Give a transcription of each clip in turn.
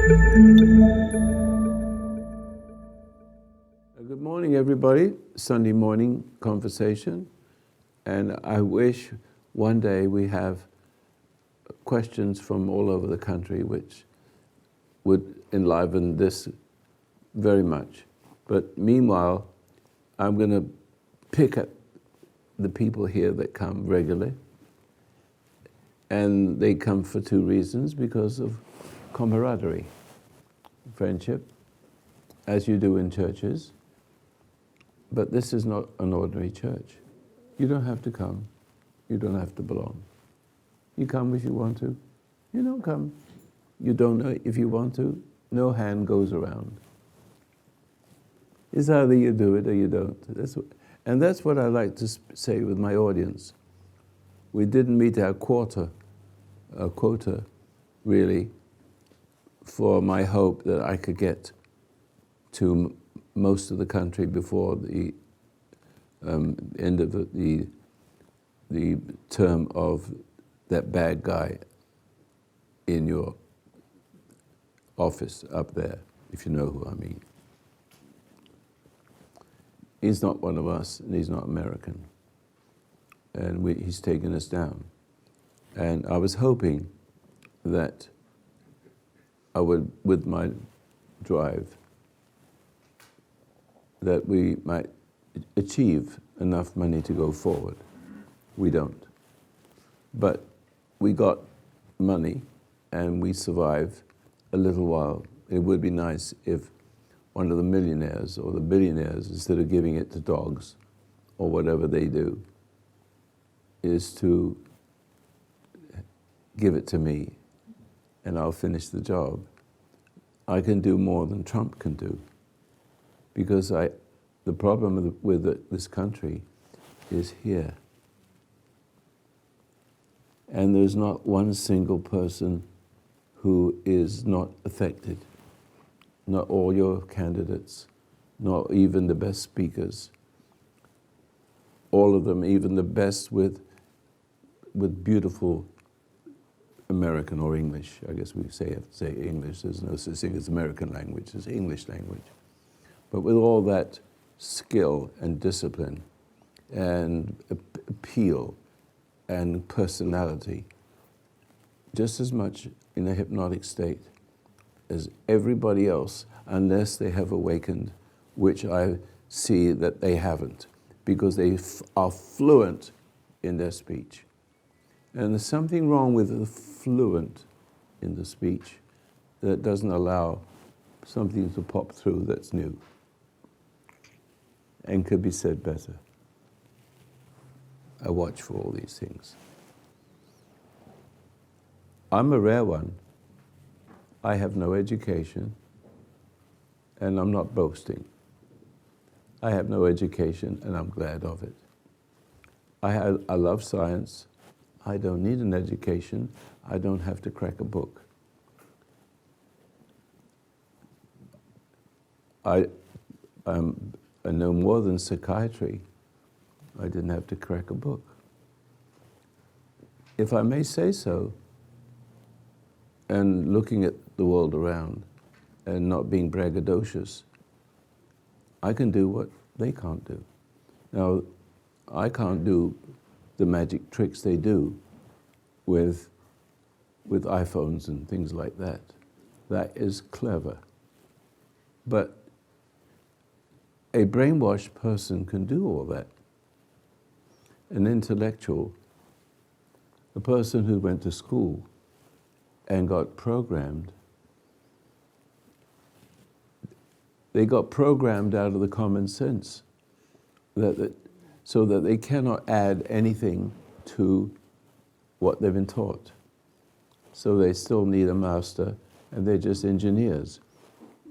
Good morning, everybody. Sunday morning conversation. And I wish one day we have questions from all over the country which would enliven this very much. But meanwhile, I'm going to pick at the people here that come regularly. And they come for two reasons: because of camaraderie, friendship, as you do in churches. But this is not an ordinary church. You don't have to come. You don't have to belong. You come if you want to. You don't come. You don't know if you want to. No hand goes around. It's either you do it or you don't. That's what I like to say with my audience. We didn't meet our quota, really, for my hope that I could get to most of the country before the end of the term of that bad guy in your office up there, if you know who I mean. He's not one of us, and he's not American. And he's taken us down. And I was hoping that I would, with my drive, that we might achieve enough money to go forward. We don't. But we got money and we survived a little while. It would be nice if one of the millionaires or the billionaires, instead of giving it to dogs or whatever they do, is to give it to me and I'll finish the job. I can do more than Trump can do. Because the problem with this country is here. And there's not one single person who is not affected. Not all your candidates, not even the best speakers. All of them, even the best with beautiful American or English. I guess we have to say English. There's no such thing as American language, it's English language. But with all that skill and discipline and appeal and personality, just as much in a hypnotic state as everybody else, unless they have awakened, which I see that they haven't, because they are fluent in their speech. And there's something wrong with the fluent in the speech that doesn't allow something to pop through that's new and could be said better. I watch for all these things. I'm a rare one. I have no education, and I'm not boasting. I have no education, and I'm glad of it. I love science. I don't need an education. I don't have to crack a book. I know more than psychiatry. I didn't have to crack a book. If I may say so, and looking at the world around and not being braggadocious, I can do what they can't do. Now, I can't do the magic tricks they do with iPhones and things like that. That is clever. But a brainwashed person can do all that. An intellectual, a person who went to school and got programmed, they got programmed out of the common sense so that they cannot add anything to what they've been taught. So they still need a master, and they're just engineers.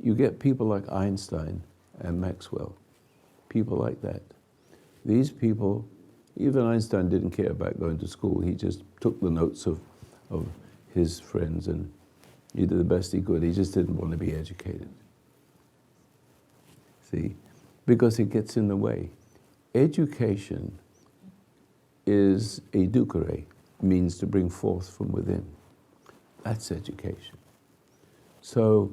You get people like Einstein and Maxwell, people like that. These people, even Einstein didn't care about going to school. He just took the notes of his friends and he did the best he could. He just didn't want to be educated. See? Because it gets in the way. Education is edukere, means to bring forth from within. That's education. So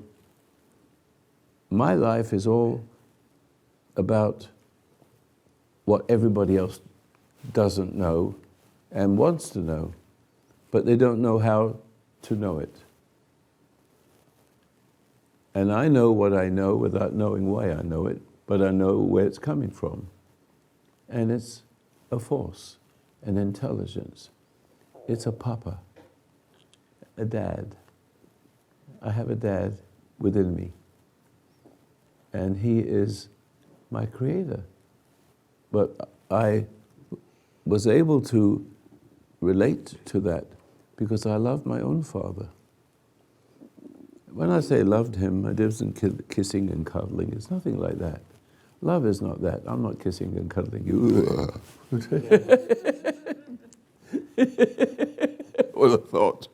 my life is all about what everybody else doesn't know and wants to know, but they don't know how to know it. And I know what I know without knowing why I know it, but I know where it's coming from. And it's a force, an intelligence. It's a papa, a dad. I have a dad within me. And he is my creator. But I was able to relate to that because I love my own father. When I say loved him, it isn't kissing and cuddling. It's nothing like that. Love is not that. I'm not kissing and cuddling you. What a thought.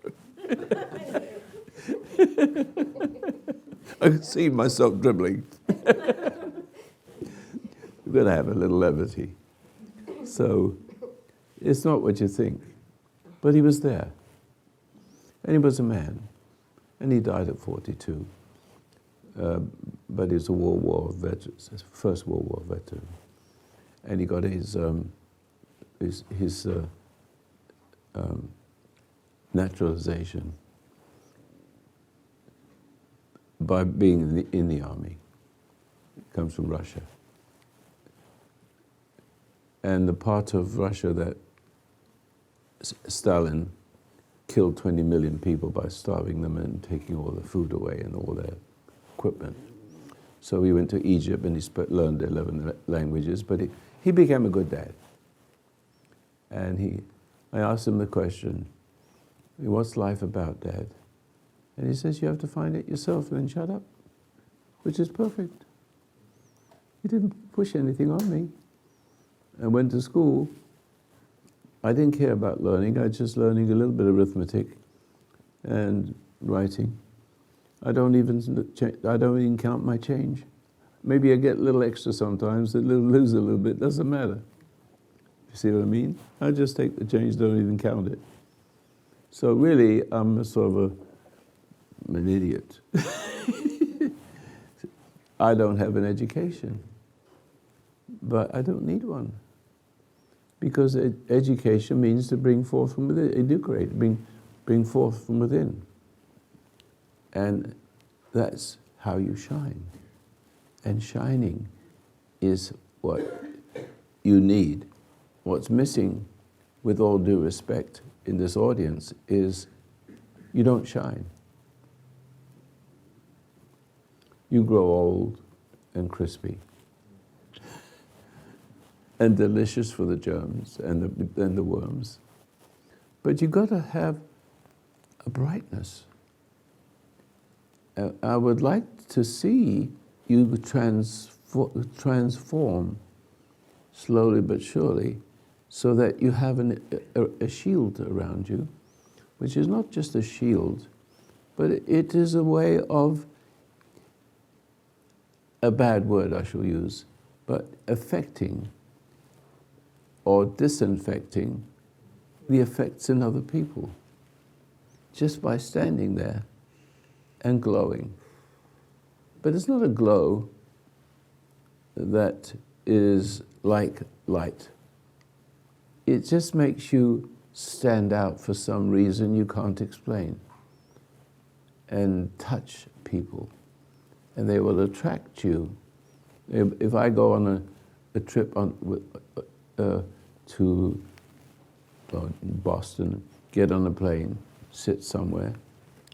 I could see myself dribbling. We've got to have a little levity. So it's not what you think. But he was there. And he was a man. And he died at 42. But he's a World War veteran, First World War veteran. And he got his naturalization by being in the army. He comes from Russia. And the part of Russia that Stalin killed 20 million people by starving them and taking all the food away and all their equipment. So he went to Egypt and he learned 11 languages, but he became a good dad. And I asked him the question, what's life about, Dad? And he says, you have to find it yourself and then shut up, which is perfect. He didn't push anything on me. I went to school. I didn't care about learning. I was just learning a little bit of arithmetic and writing. I don't even count my change. Maybe I get a little extra sometimes, lose a little bit, doesn't matter. You see what I mean? I just take the change, don't even count it. So really, I'm sort of an idiot. I don't have an education, but I don't need one. Because education means to bring forth from within, educate, bring forth from within. And that's how you shine. And shining is what you need. What's missing, with all due respect, in this audience is you don't shine. You grow old and crispy and delicious for the germs and the worms. But you've got to have a brightness. I would like to see you transform slowly but surely so that you have a shield around you, which is not just a shield, but it is a way of, a bad word I shall use, but affecting or disinfecting the effects in other people just by standing there and glowing. But it's not a glow that is like light. It just makes you stand out for some reason you can't explain and touch people, and they will attract you. If I go on a trip to Boston, get on a plane, sit somewhere,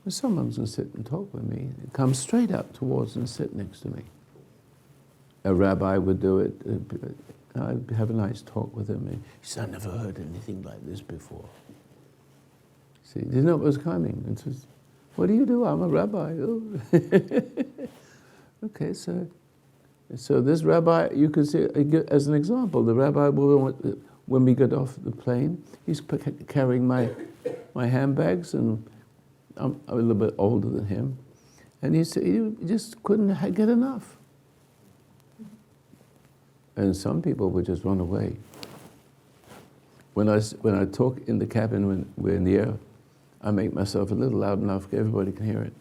someone's going to sit and talk with me. Come straight up towards and sit next to me. A rabbi would do it. I'd have a nice talk with him. He said, I've never heard anything like this before. See, didn't know it was coming. And says, what do you do? I'm a rabbi. Oh. Okay, so this rabbi, you could see, as an example, the rabbi, when we get off the plane, he's carrying my handbags, and I'm a little bit older than him, and he just couldn't get enough. And some people would just run away. When I talk in the cabin when we're in the air, I make myself a little loud enough so everybody can hear it.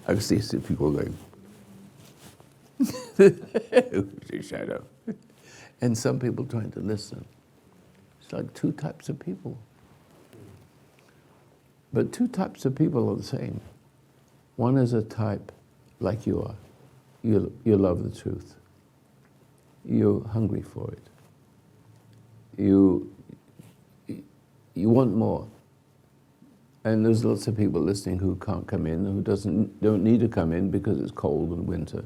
I can see people going, shadow. And some people trying to listen. It's like two types of people. But two types of people are the same. One is a type like you are. You love the truth. You're hungry for it. You want more. And there's lots of people listening who can't come in, who don't need to come in because it's cold and winter.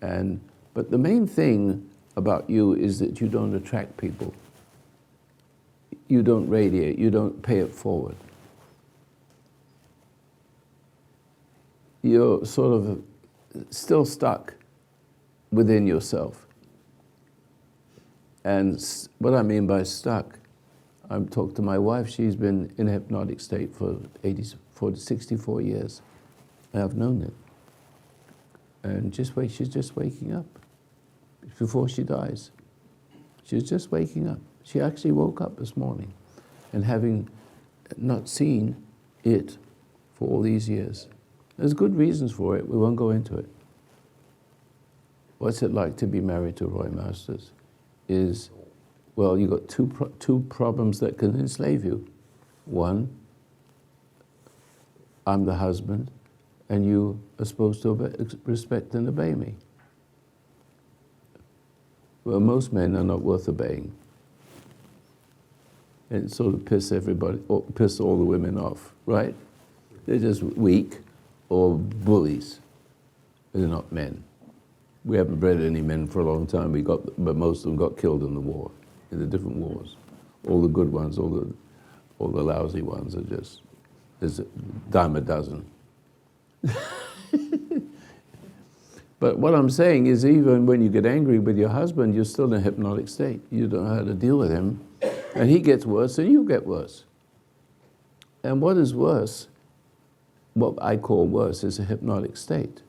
But the main thing about you is that you don't attract people. You don't radiate. You don't pay it forward. You're sort of still stuck within yourself. And what I mean by stuck, I've talked to my wife. She's been in a hypnotic state for 64 years. I've known it. And she's just waking up before she dies. She's just waking up. She actually woke up this morning, and having not seen it for all these years. There's good reasons for it. We won't go into it. What's it like to be married to Roy Masters? Well, you've got two problems that can enslave you. One, I'm the husband, and you are supposed to respect and obey me. Well, most men are not worth obeying. And it sort of piss all the women off, right? They're just weak or bullies. They're not men. We haven't bred any men for a long time. But most of them got killed in the war, in the different wars. All the good ones, all the lousy ones are just, there's a dime a dozen. But what I'm saying is, even when you get angry with your husband, you're still in a hypnotic state. You don't know how to deal with him. And he gets worse, and you get worse. And what is worse, what I call worse, is a hypnotic state.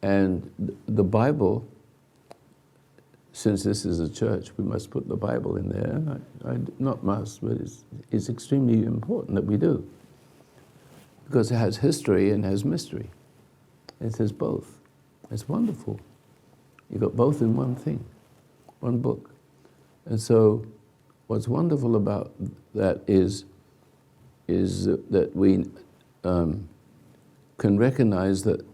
And the Bible, since this is a church, we must put the Bible in there. Not must, but it's extremely important that we do. Because it has history and has mystery. It has both. It's wonderful. You've got both in one thing, one book. And so what's wonderful about that is that we can recognize that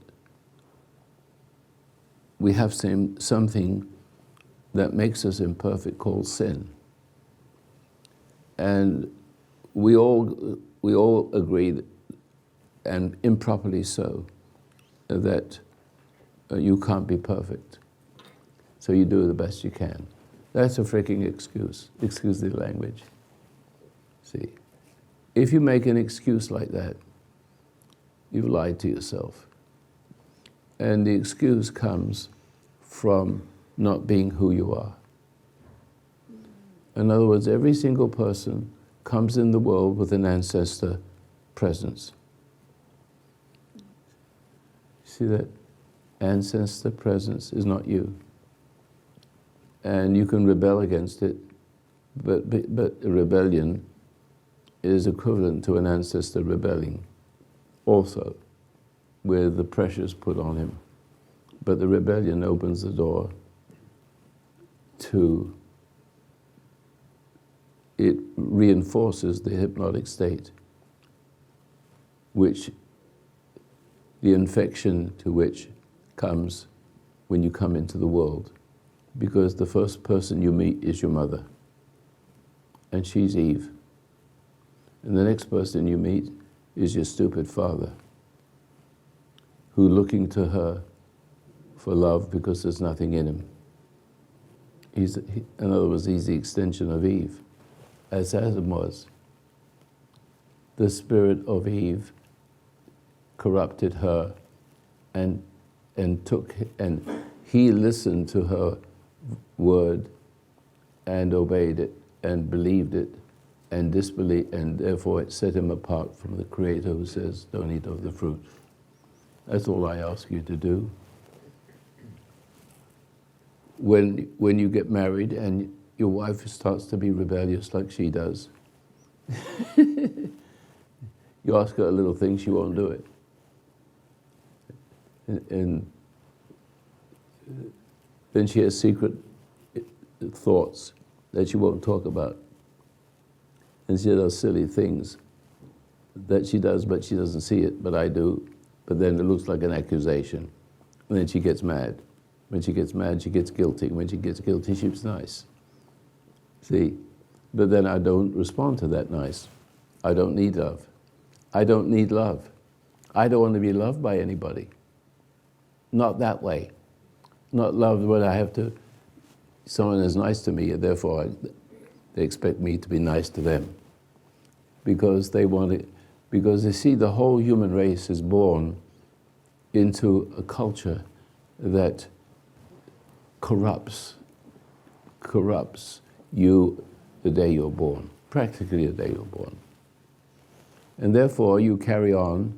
we have something that makes us imperfect called sin. And we all agree that, and improperly so, that you can't be perfect. So you do the best you can. That's a freaking excuse. Excuse the language. See, if you make an excuse like that, you've lied to yourself. And the excuse comes from not being who you are. In other words, every single person comes in the world with an ancestor presence. See that? Ancestor presence is not you. And you can rebel against it, but a rebellion is equivalent to an ancestor rebelling also, where the pressure is put on him. But the rebellion opens the door to, it reinforces the hypnotic state, which the infection to which comes when you come into the world, because the first person you meet is your mother, and she's Eve. And the next person you meet is your stupid father, who looking to her for love because there's nothing in him. In other words, he's the extension of Eve, as Adam was. The spirit of Eve corrupted her, and he listened to her word and obeyed it and believed it and disbelieved, and therefore it set him apart from the Creator who says, don't eat of the fruit. That's all I ask you to do. When you get married and your wife starts to be rebellious like she does, you ask her a little thing, she won't do it. And then she has secret thoughts that she won't talk about. And she does silly things that she does, but she doesn't see it, but I do. But then it looks like an accusation. And then she gets mad. When she gets mad, she gets guilty. When she gets guilty, she's nice. See? But then I don't respond to that nice. I don't need love. I don't need love. I don't want to be loved by anybody. Not that way. Not loved when I have to, someone is nice to me, and therefore they expect me to be nice to them. Because they want it, because they see the whole human race is born into a culture that corrupts you the day you're born, practically the day you're born. And therefore you carry on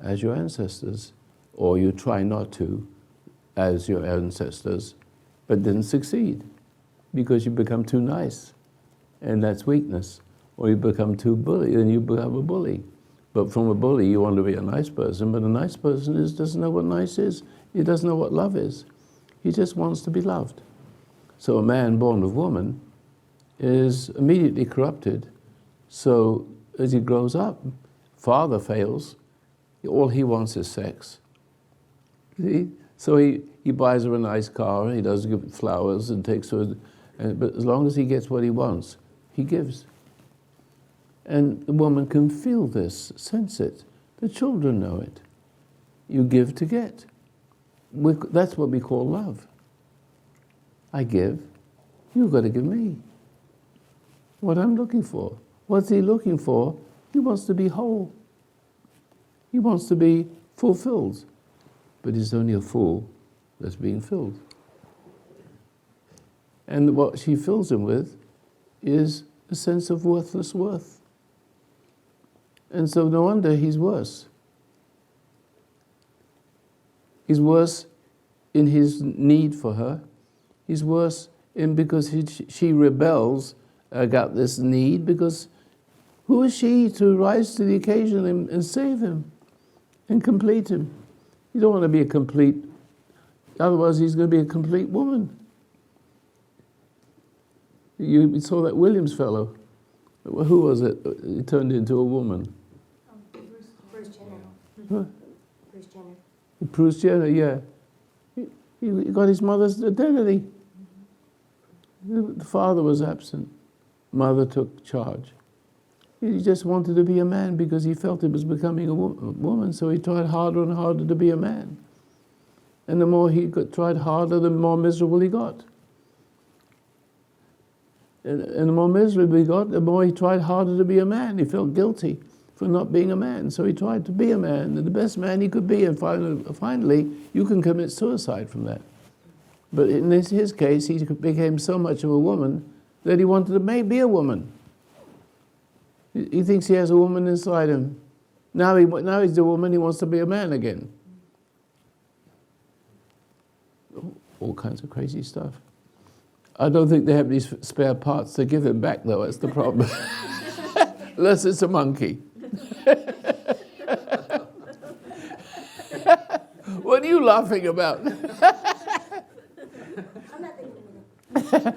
as your ancestors, or you try not to as your ancestors, but didn't succeed because you become too nice, and that's weakness. Or you become too bully, then you become a bully. But from a bully, you want to be a nice person, but a nice person doesn't know what nice is. He doesn't know what love is. He just wants to be loved. So a man born of woman is immediately corrupted. So as he grows up, father fails, all he wants is sex. See? So he buys her a nice car, he does give flowers and takes her, but as long as he gets what he wants, he gives. And the woman can feel this, sense it. The children know it. You give to get. That's what we call love. I give, you've got to give me what I'm looking for. What's he looking for? He wants to be whole. He wants to be fulfilled. But he's only a fool that's being filled. And what she fills him with is a sense of worthless worth. And so no wonder he's worse. He's worse in his need for her. He's worse because she rebels against this need, because who is she to rise to the occasion and save him and complete him? You don't want to be a complete, otherwise he's going to be a complete woman. You saw that Williams fellow. Who was it? He turned into a woman. Bruce Jenner. Huh? Bruce Jenner. Bruce Jenner, yeah. He got his mother's identity. The father was absent. Mother took charge. He just wanted to be a man because he felt he was becoming a woman, so he tried harder and harder to be a man. And the more he tried harder, the more miserable he got. And the more miserable he got, the more he tried harder to be a man. He felt guilty for not being a man, so he tried to be a man, and the best man he could be, and finally you can commit suicide from that. But in his case, he became so much of a woman that he wanted to be a woman. He thinks he has a woman inside him. Now he's a woman, he wants to be a man again. All kinds of crazy stuff. I don't think they have these spare parts to give him back, though. That's the problem. Unless it's a monkey. What are you laughing about? I'm not thinking of it.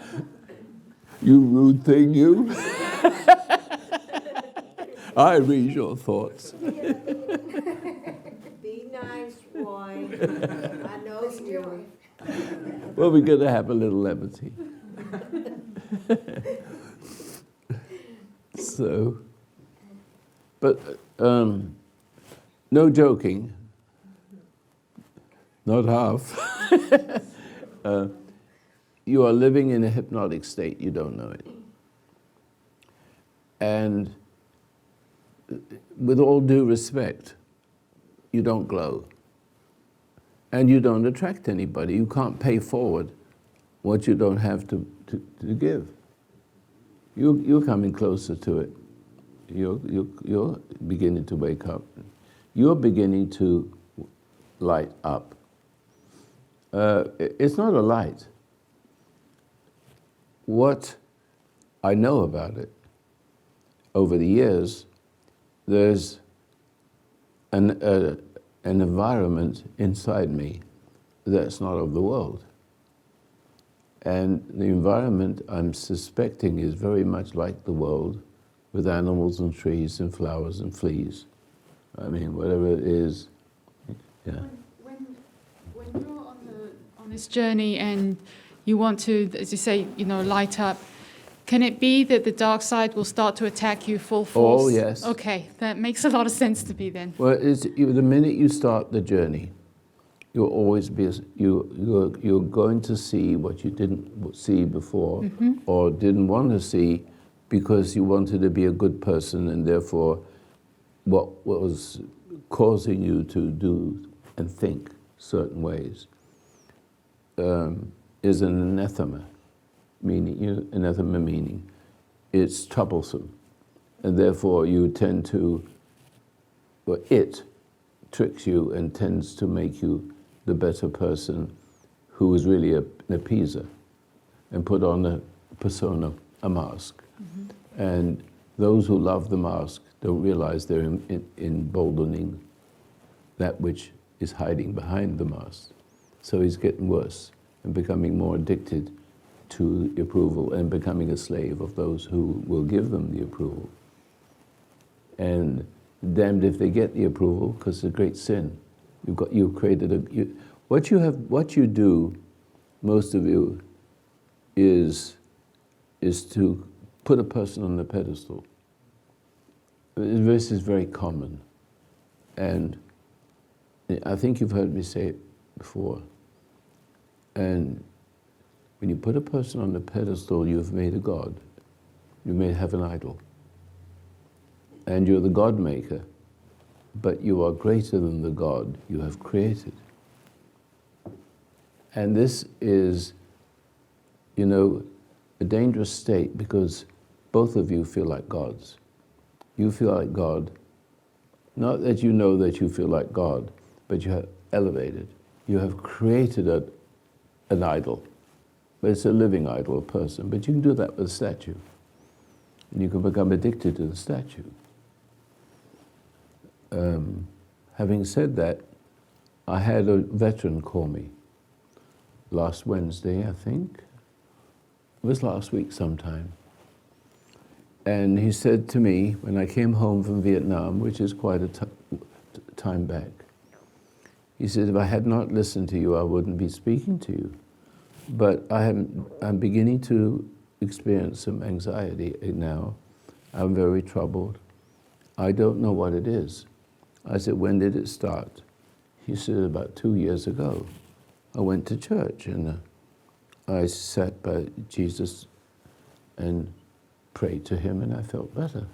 You rude thing, you. I read your thoughts. Be nice, Roy. I know you. Well, we're going to have a little levity. So, but no joking, not half. You are living in a hypnotic state, you don't know it. And with all due respect, you don't glow. And you don't attract anybody. You can't pay forward what you don't have to give. You're coming closer to it. You're beginning to wake up. You're beginning to light up. It's not a light. What I know about it, over the years, there's a an environment inside me that's not of the world. And the environment, I'm suspecting, is very much like the world, with animals and trees and flowers and fleas. I mean, whatever it is, yeah. When you're on this journey and you want to, as you say, light up, can it be that the dark side will start to attack you full force? Oh, yes. Okay, that makes a lot of sense to me then. Well, the minute you start the journey, you'll always be, you're going to see what you didn't see before, or didn't want to see because you wanted to be a good person, and therefore what was causing you to do and think certain ways is an anathema meaning it's troublesome, and therefore you tend to, it tricks you and tends to make you the better person who is really an appeaser and put on a persona, a mask. And those who love the mask don't realize they're emboldening that which is hiding behind the mask. So he's getting worse and becoming more addicted to approval and becoming a slave of those who will give them the approval. And damned if they get the approval, because it's a great sin. You've created what you do, most of you, is to put a person on a pedestal. This is very common, and I think you've heard me say it before. And when you put a person on a pedestal, you've made a god. You may have an idol. And you're the God maker, but you are greater than the God you have created. And this is, a dangerous state, because both of you feel like gods. You feel like God, not that you know that you feel like God, but you have elevated. You have created an idol. But it's a living idol, a person. But you can do that with a statue. And you can become addicted to the statue. Having said that, I had a veteran call me last Wednesday, I think. It was last week sometime. And he said to me, when I came home from Vietnam, which is quite a time back, he said, if I had not listened to you, I wouldn't be speaking to you. But I'm beginning to experience some anxiety now. I'm very troubled. I don't know what it is. I said, when did it start? He said, about 2 years ago. I went to church and I sat by Jesus and prayed to him, and I felt better.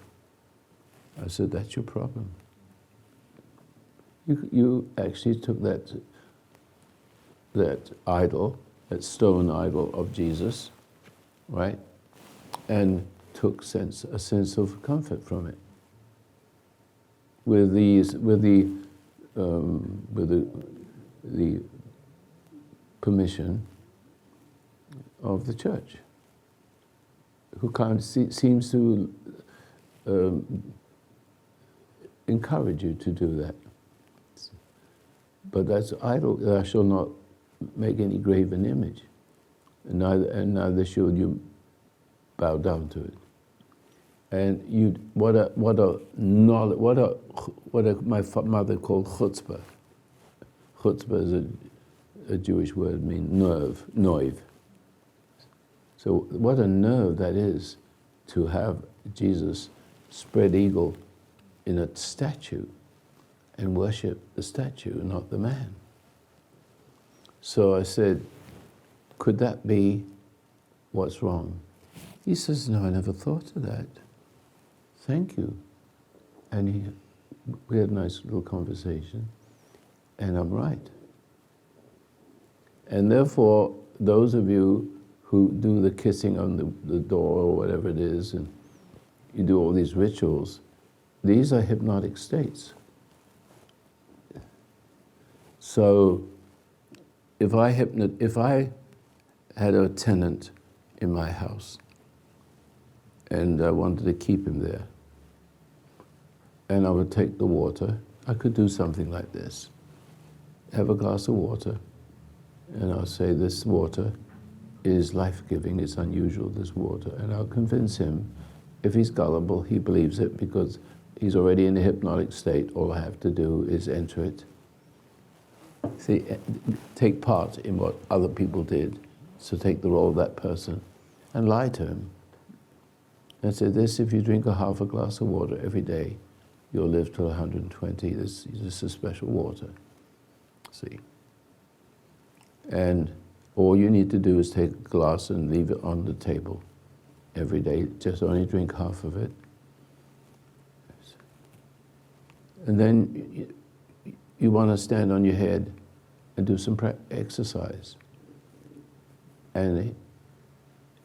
I said, that's your problem. You actually took that idol, that stone idol of Jesus, right, and took a sense of comfort from it. With the permission of the church, who kind of seems to encourage you to do that. But that's idol. Thou shalt not make any graven image, and neither should you bow down to it. And what my mother called chutzpah. Chutzpah is a Jewish word, means noiv. So what a nerve that is, to have Jesus spread eagle in a statue and worship the statue, not the man. So I said, could that be what's wrong? He says, no, I never thought of that. Thank you. And we had a nice little conversation, and I'm right. And therefore, those of you who do the kissing on the door or whatever it is, and you do all these rituals, these are hypnotic states. So if I had a tenant in my house and I wanted to keep him there, and I would take the water, I could do something like this. have a glass of water, and I'll say, this water is life-giving, it's unusual, this water, and I'll convince him. If he's gullible, he believes it because he's already in a hypnotic state. All I have to do is enter it. See, take part in what other people did. So take the role of that person and lie to him. And say, this, if you drink a half a glass of water every day, you'll live till 120. This is a special water. See? And all you need to do is take a glass and leave it on the table every day. Just only drink half of it. And then you want to stand on your head and do some exercise. And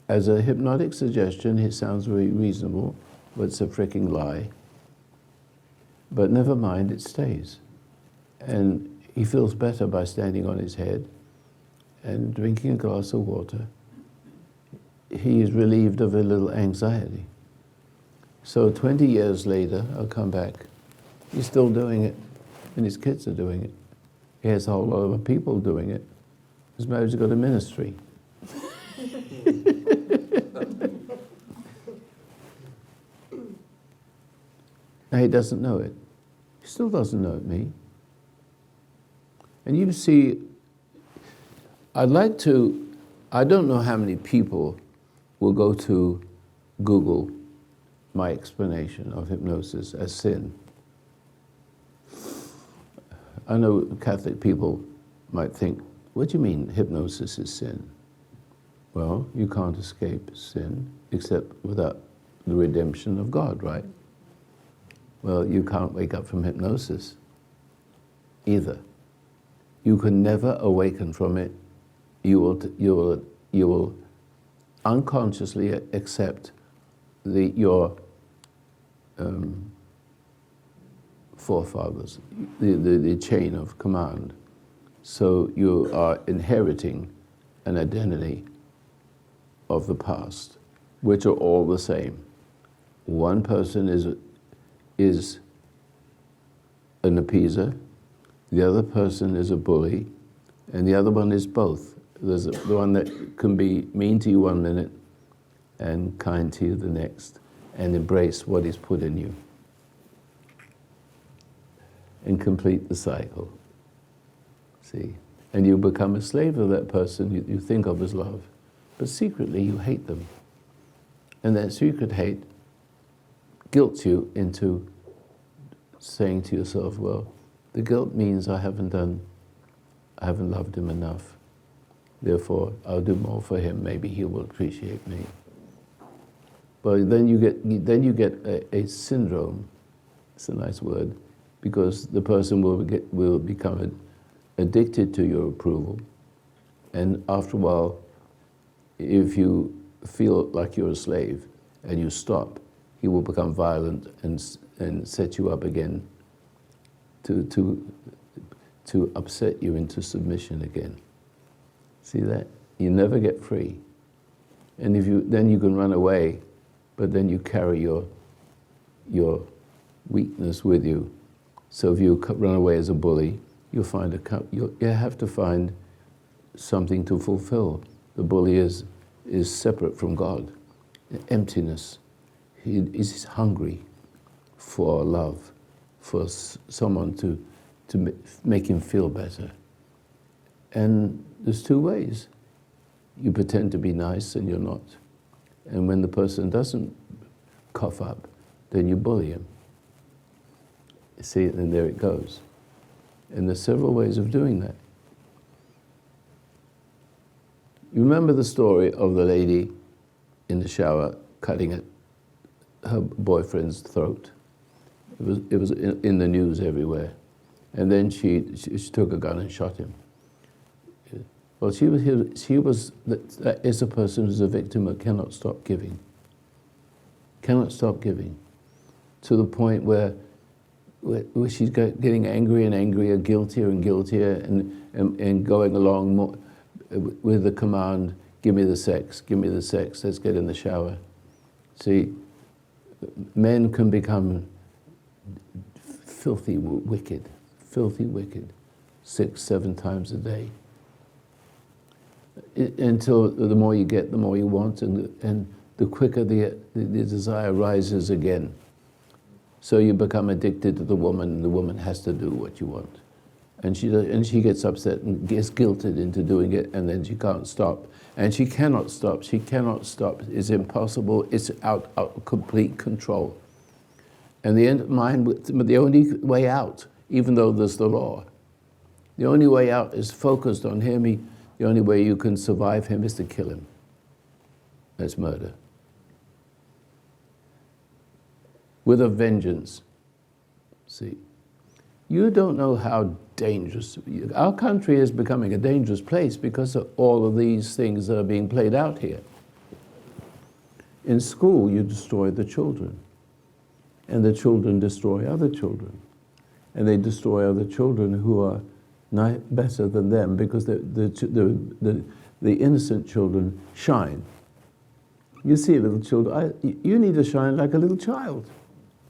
as a hypnotic suggestion, it sounds very reasonable, but it's a freaking lie. But never mind, it stays. And he feels better by standing on his head and drinking a glass of water. He is relieved of a little anxiety. So 20 years later, I'll come back. He's still doing it, and his kids are doing it. He has a whole lot of people doing it. His marriage has got a ministry. Now he doesn't know it. He still doesn't know me. And you see, I don't know how many people will go to Google my explanation of hypnosis as sin. I know Catholic people might think, what do you mean hypnosis is sin? Well, you can't escape sin except without the redemption of God, right? Well, you can't wake up from hypnosis either. You can never awaken from it. You will unconsciously accept your forefathers, the chain of command. So you are inheriting an identity of the past, which are all the same. One person is an appeaser, the other person is a bully, and the other one is both. There's the one that can be mean to you one minute and kind to you the next, and embrace what is put in you, and complete the cycle. See? And you become a slave of that person you think of as love, but secretly you hate them. And that secret hate guilts you into saying to yourself, well, the guilt means I haven't loved him enough. Therefore, I'll do more for him. Maybe he will appreciate me. But then you get a syndrome. It's a nice word, because the person will become addicted to your approval, and after a while, if you feel like you're a slave and you stop, he will become violent and set you up again to upset you into submission again. See that? You never get free. And then you can run away, but then you carry your weakness with you. So if you run away as a bully, you have to find something to fulfill. The bully is separate from God, emptiness. He is hungry for love, for someone to make him feel better. And there's two ways. You pretend to be nice and you're not. And when the person doesn't cough up, then you bully him. See, and there it goes. And there's several ways of doing that. You remember the story of the lady in the shower cutting at her boyfriend's throat? It was in the news everywhere. And then she took a gun and shot him. Well, that is a person who's a victim who cannot stop giving. Cannot stop giving. To the point where she's getting angrier and angrier, guiltier and guiltier, and going along more with the command, give me the sex, let's get in the shower. See, men can become filthy wicked, 6, 7 times a day. Until the more you get, the more you want, and the quicker the desire rises again. So you become addicted to the woman, and the woman has to do what you want. And she gets upset and gets guilted into doing it, and then she can't stop. And she cannot stop. She cannot stop. It's impossible. It's out of complete control. And the only way out, even though there's the law, the only way out is focused on him. The only way you can survive him is to kill him. That's murder. With a vengeance. See, you don't know how dangerous. Our country is becoming a dangerous place because of all of these things that are being played out here. In school, you destroy the children, and the children destroy other children, and they destroy other children who are not better than them because the innocent children shine. You see little children, you need to shine like a little child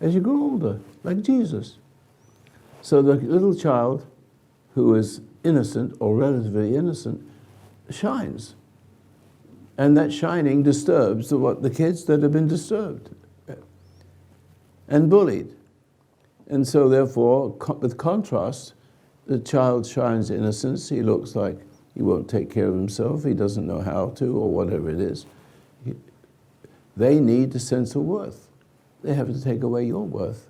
as you grow older, like Jesus. So the little child who is innocent or relatively innocent shines. And that shining disturbs the kids that have been disturbed and bullied. And so therefore, with contrast, the child shines innocence. He looks like he won't take care of himself. He doesn't know how to, or whatever it is. They need a sense of worth. They have to take away your worth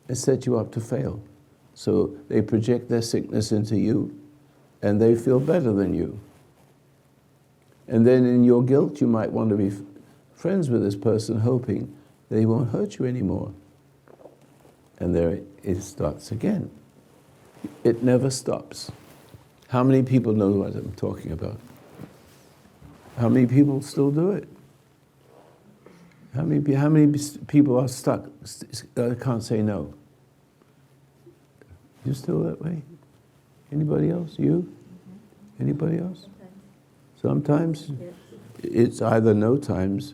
and set you up to fail. So they project their sickness into you, and they feel better than you. And then in your guilt, you might want to be friends with this person, hoping they won't hurt you anymore. And there it starts again. It never stops. How many people know what I'm talking about? How many people still do it? How many people are stuck, can't say no? You still that way? Anybody else? You? Anybody else? Sometimes it's either no times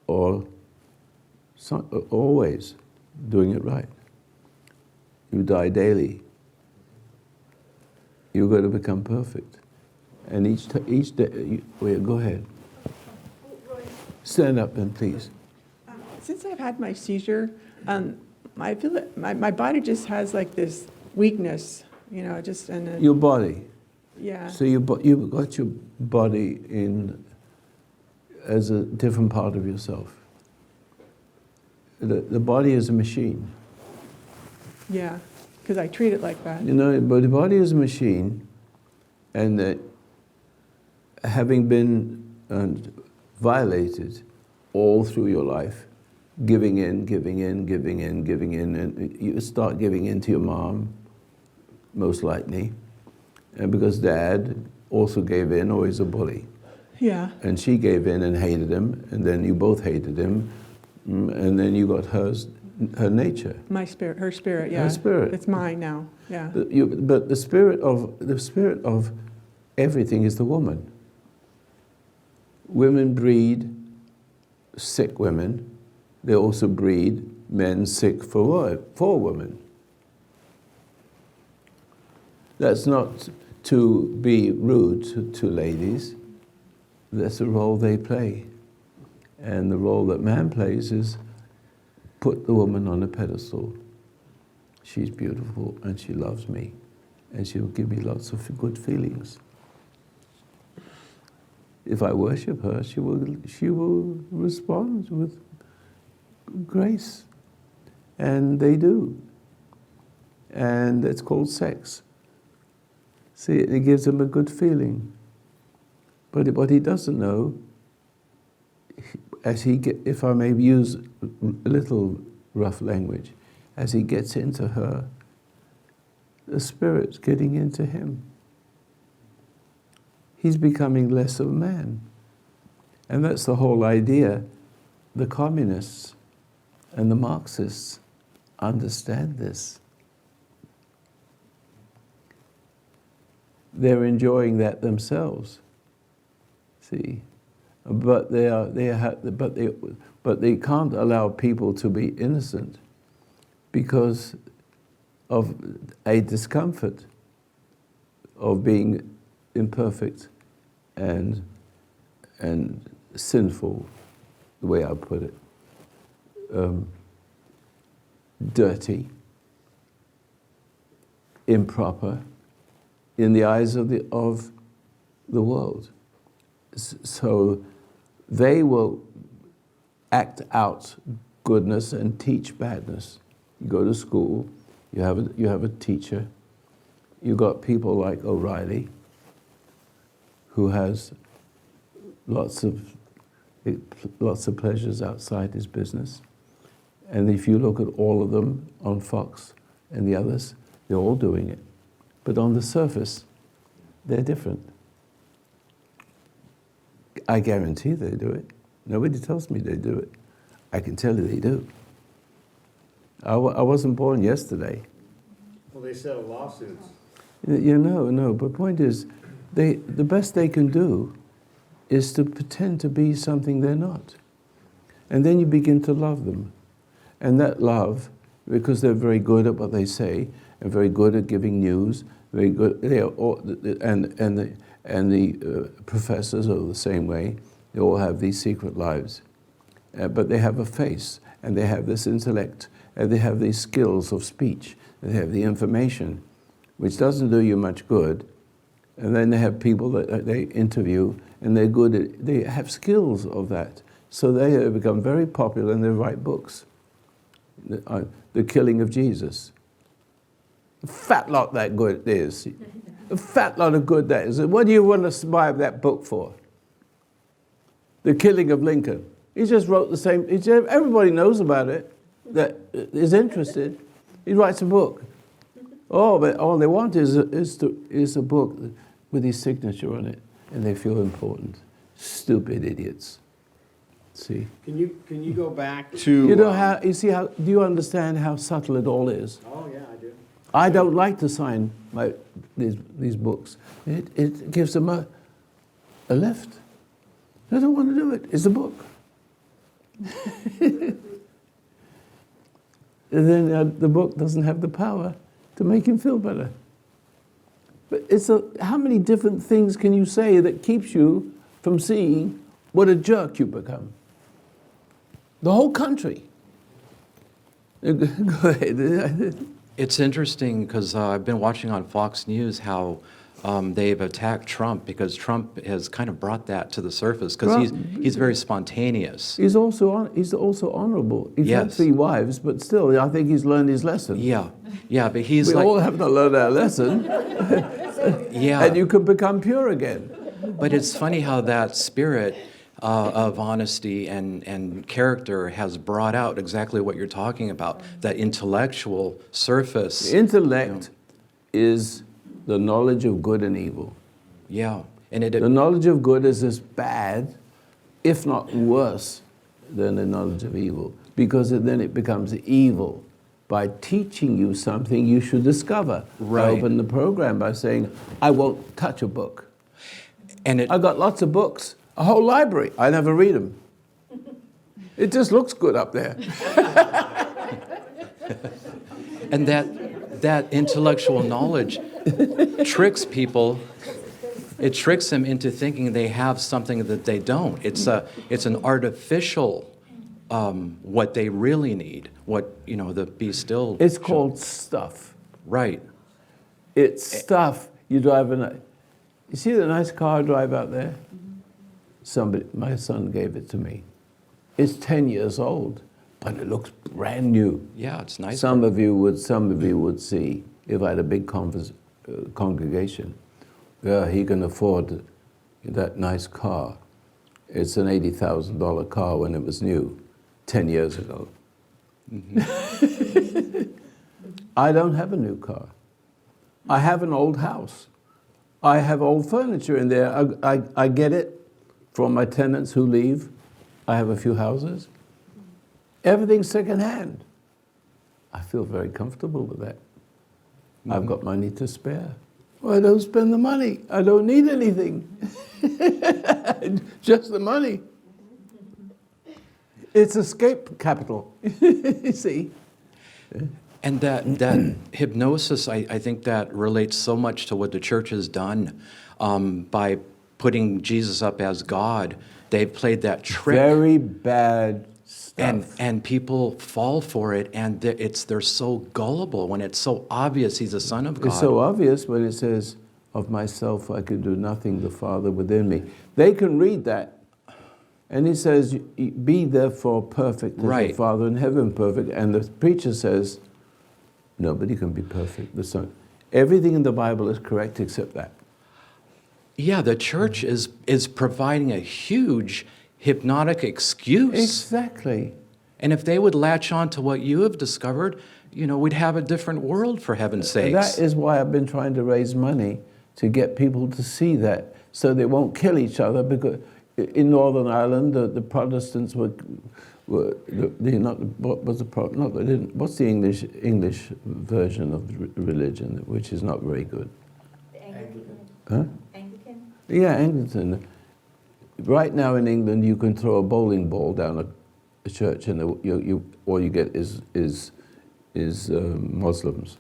or always doing it right. You die daily. You've got to become perfect. And each day, go ahead. Stand up then, please. Since I've had my seizure, I feel that my body just has like this weakness, Your body. Yeah. So you've got your body as a different part of yourself. The body is a machine. Yeah, because I treat it like that. But the body is a machine, and having been violated all through your life, giving in, and you start giving in to your mom, most likely, and because Dad also gave in, or he's a bully. Yeah. And she gave in and hated him, and then you both hated him, and then you got her nature. My spirit, her spirit, yeah. Her spirit. It's mine now, yeah. But the spirit of everything is the woman. Women breed sick women. They also breed men sick for women. That's not to be rude to ladies. That's the role they play. And the role that man plays is put the woman on a pedestal. She's beautiful and she loves me, and she'll give me lots of good feelings. If I worship her, she will respond with grace. And they do. And it's called sex. See, it gives him a good feeling. But what he doesn't know, if I may use a little rough language, as he gets into her, the spirit's getting into him. He's becoming less of a man. And that's the whole idea. The communists and the Marxists understand this. They're enjoying that themselves. See, but they can't allow people to be innocent because of a discomfort of being imperfect and sinful, the way I put it, dirty, improper in the eyes of the world. So they will act out goodness and teach badness. You go to school, you have a teacher, you got people like O'Reilly, who has lots of pleasures outside his business. And if you look at all of them on Fox and the others, they're all doing it. But on the surface, they're different. I guarantee they do it. Nobody tells me they do it. I can tell you they do. I wasn't born yesterday. Well, they settle lawsuits. No, but the point is, the best they can do is to pretend to be something they're not. And then you begin to love them. And that love, because they're very good at what they say, and very good at giving news, very good, they are all, and the professors are the same way. They all have these secret lives. But they have a face, and they have this intellect, and they have these skills of speech, and they have the information, which doesn't do you much good. And then they have people that they interview, and they're good at, they have skills of that. So they have become very popular, and they write books. The Killing of Jesus. A fat lot that good it is. A fat lot of good that is. What do you want to buy that book for? The Killing of Lincoln. He just wrote the same. Everybody knows about it that is interested. He writes a book. Oh, but all they want is a book with his signature on it, and they feel important. Stupid idiots. See. Can you go back to? You know how? You see how? Do you understand how subtle it all is? Oh yeah, I do. I don't like to sign these books. It gives them a lift. I don't want to do it. It's a book. And then the book doesn't have the power to make him feel better. But how many different things can you say that keeps you from seeing what a jerk you become? The whole country. Go ahead. It's interesting because I've been watching on Fox News how they've attacked Trump because Trump has kind of brought that to the surface because he's very spontaneous. He's also honorable. He's had 3 wives, but still, I think he's learned his lesson. Yeah, but he's We all have to learn our lesson, yeah. and you can become pure again. But it's funny how that spirit of honesty and character has brought out exactly what you're talking about, that intellectual surface. Intellect is the knowledge of good and evil. Yeah, and The knowledge of good is as bad, if not worse, than the knowledge of evil, because then it becomes evil by teaching you something you should discover. Right. I opened the program by saying, I won't touch a book. and I've got lots of books, a whole library. I never read them. It just looks good up there. And that intellectual knowledge tricks people. It tricks them into thinking they have something that they don't. It's an artificial what they really need. The be still. It's called stuff. Right. It's stuff. You drive you see the nice car I drive out there? My son gave it to me. It's 10 years old, but it looks brand new. Yeah, it's nice. Some of you would see, if I had a big congregation, he can afford that nice car. It's an $80,000 car when it was new, 10 years ago. Mm-hmm. I don't have a new car. I have an old house. I have old furniture in there. I get it from my tenants who leave. I have a few houses. Everything's secondhand. I feel very comfortable with that. Mm-hmm. I've got money to spare. Well, I don't spend the money. I don't need anything. Just the money. It's escape capital. You see? And that hypnosis, I think that relates so much to what the church has done by putting Jesus up as God. They've played that trick. Very bad stuff. And people fall for it, and they're so gullible when it's so obvious he's the Son of God. It's so obvious when it says, of myself I could do nothing, the Father within me. They can read that. And he says, be therefore perfect as Right. the Father in heaven perfect. And the preacher says, nobody can be perfect. The Son. Everything in the Bible is correct except that. Yeah, the church is providing a huge hypnotic excuse. Exactly. And if they would latch on to what you have discovered, we'd have a different world, for heaven's sakes. That is why I've been trying to raise money to get people to see that, so they won't kill each other. Because in Northern Ireland, the Protestants what's the English version of religion, which is not very good. Anglican. Huh? Anglican? Yeah, Anglican. Right now in England, you can throw a bowling ball down a church, and all you get is Muslims.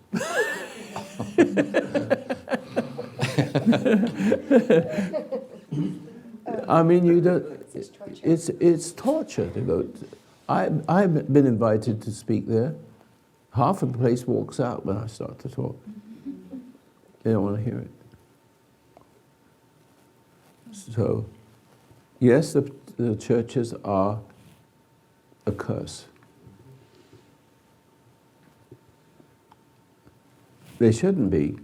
I mean, you don't. It's torture to go. I've been invited to speak there. Half of the place walks out when I start to talk. They don't want to hear it. So, yes, the churches are a curse. They shouldn't be,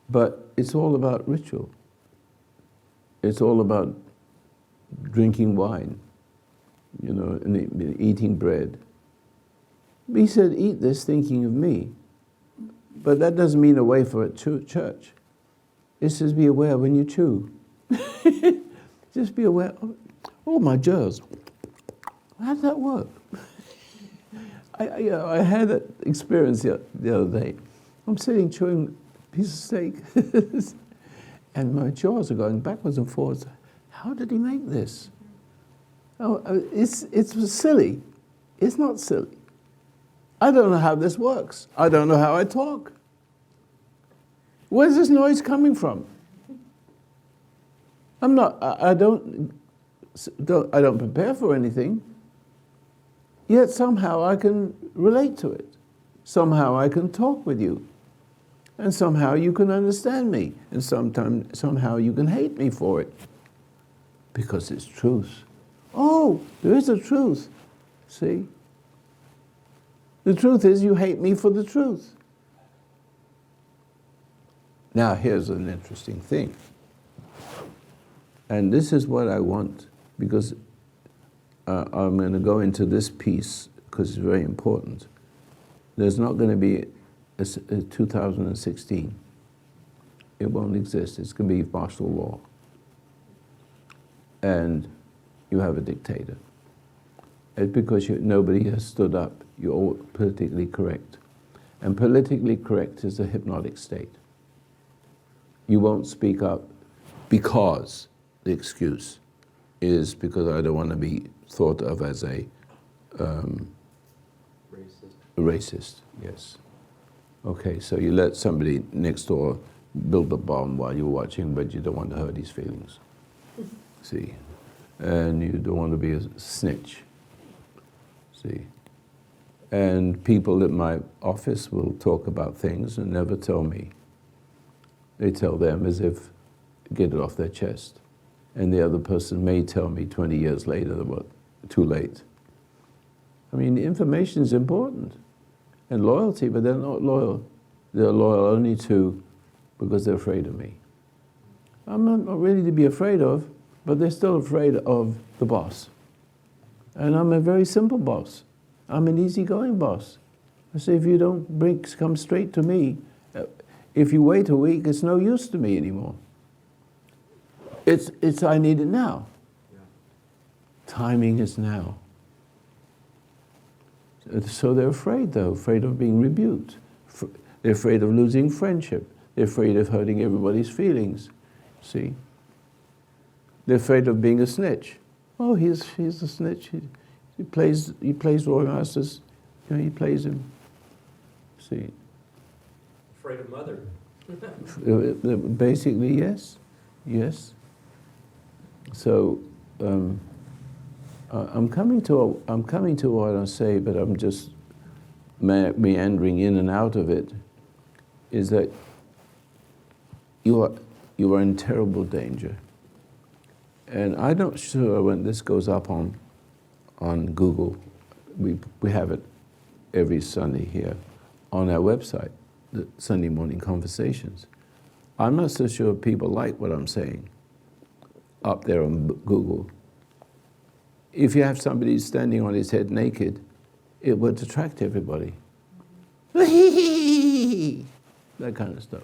but it's all about ritual. It's all about drinking wine, and eating bread. He said, eat this thinking of me. But that doesn't mean away for a church. It says be aware when you chew. Just be aware. Oh, my jaws. How does that work? I had that experience the other day. I'm sitting chewing a piece of steak, and my jaws are going backwards and forwards. How did he make this? Oh, it's silly. It's not silly. I don't know how this works. I don't know how I talk. Where's this noise coming from? I don't prepare for anything. Yet somehow I can relate to it. Somehow I can talk with you. And somehow you can understand me. And somehow you can hate me for it. Because it's truth. Oh, there is a truth. See? The truth is you hate me for the truth. Now here's an interesting thing. And this is what I want, because I'm going to go into this piece because it's very important. There's not going to be a 2016. It won't exist. It's going to be martial law. And you have a dictator. It's because nobody has stood up. You're all politically correct. And politically correct is a hypnotic state. You won't speak up because the excuse is because I don't want to be thought of as a racist. Yes. Okay, so you let somebody next door build a bomb while you're watching, but you don't want to hurt his feelings. See? And you don't want to be a snitch. See? And people at my office will talk about things and never tell me. They tell them as if, get it off their chest. And the other person may tell me 20 years later, but too late. I mean, information is important. And loyalty, but they're not loyal. They're loyal only because they're afraid of me. I'm not really to be afraid of, but they're still afraid of the boss. And I'm a very simple boss. I'm an easygoing boss. I say, if you don't come straight to me, if you wait a week, it's no use to me anymore. It's I need it now. Yeah. Timing is now. So they're afraid, though, afraid of being rebuked. They're afraid of losing friendship. They're afraid of hurting everybody's feelings. See? They're afraid of being a snitch. Oh, he's a snitch. He plays Roy Masters. He plays him. See, Afraid of mother. basically, yes, yes. So I'm coming to what I say, but I'm just meandering in and out of it. Is that you are in terrible danger, and I'm not sure when this goes up on Google. We have it every Sunday here on our website, the Sunday Morning Conversations. I'm not so sure people like what I'm saying up there on Google. If you have somebody standing on his head naked, it would attract everybody. That kind of stuff.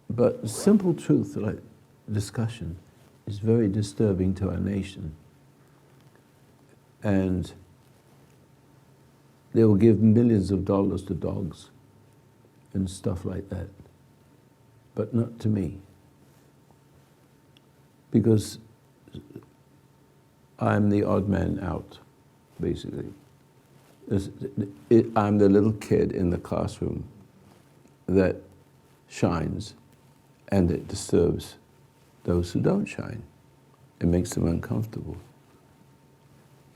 But simple truth, like discussion, is very disturbing to our nation. And they will give millions of dollars to dogs and stuff like that, but not to me. Because I'm the odd man out, basically. I'm the little kid in the classroom that shines, and it disturbs those who don't shine. It makes them uncomfortable.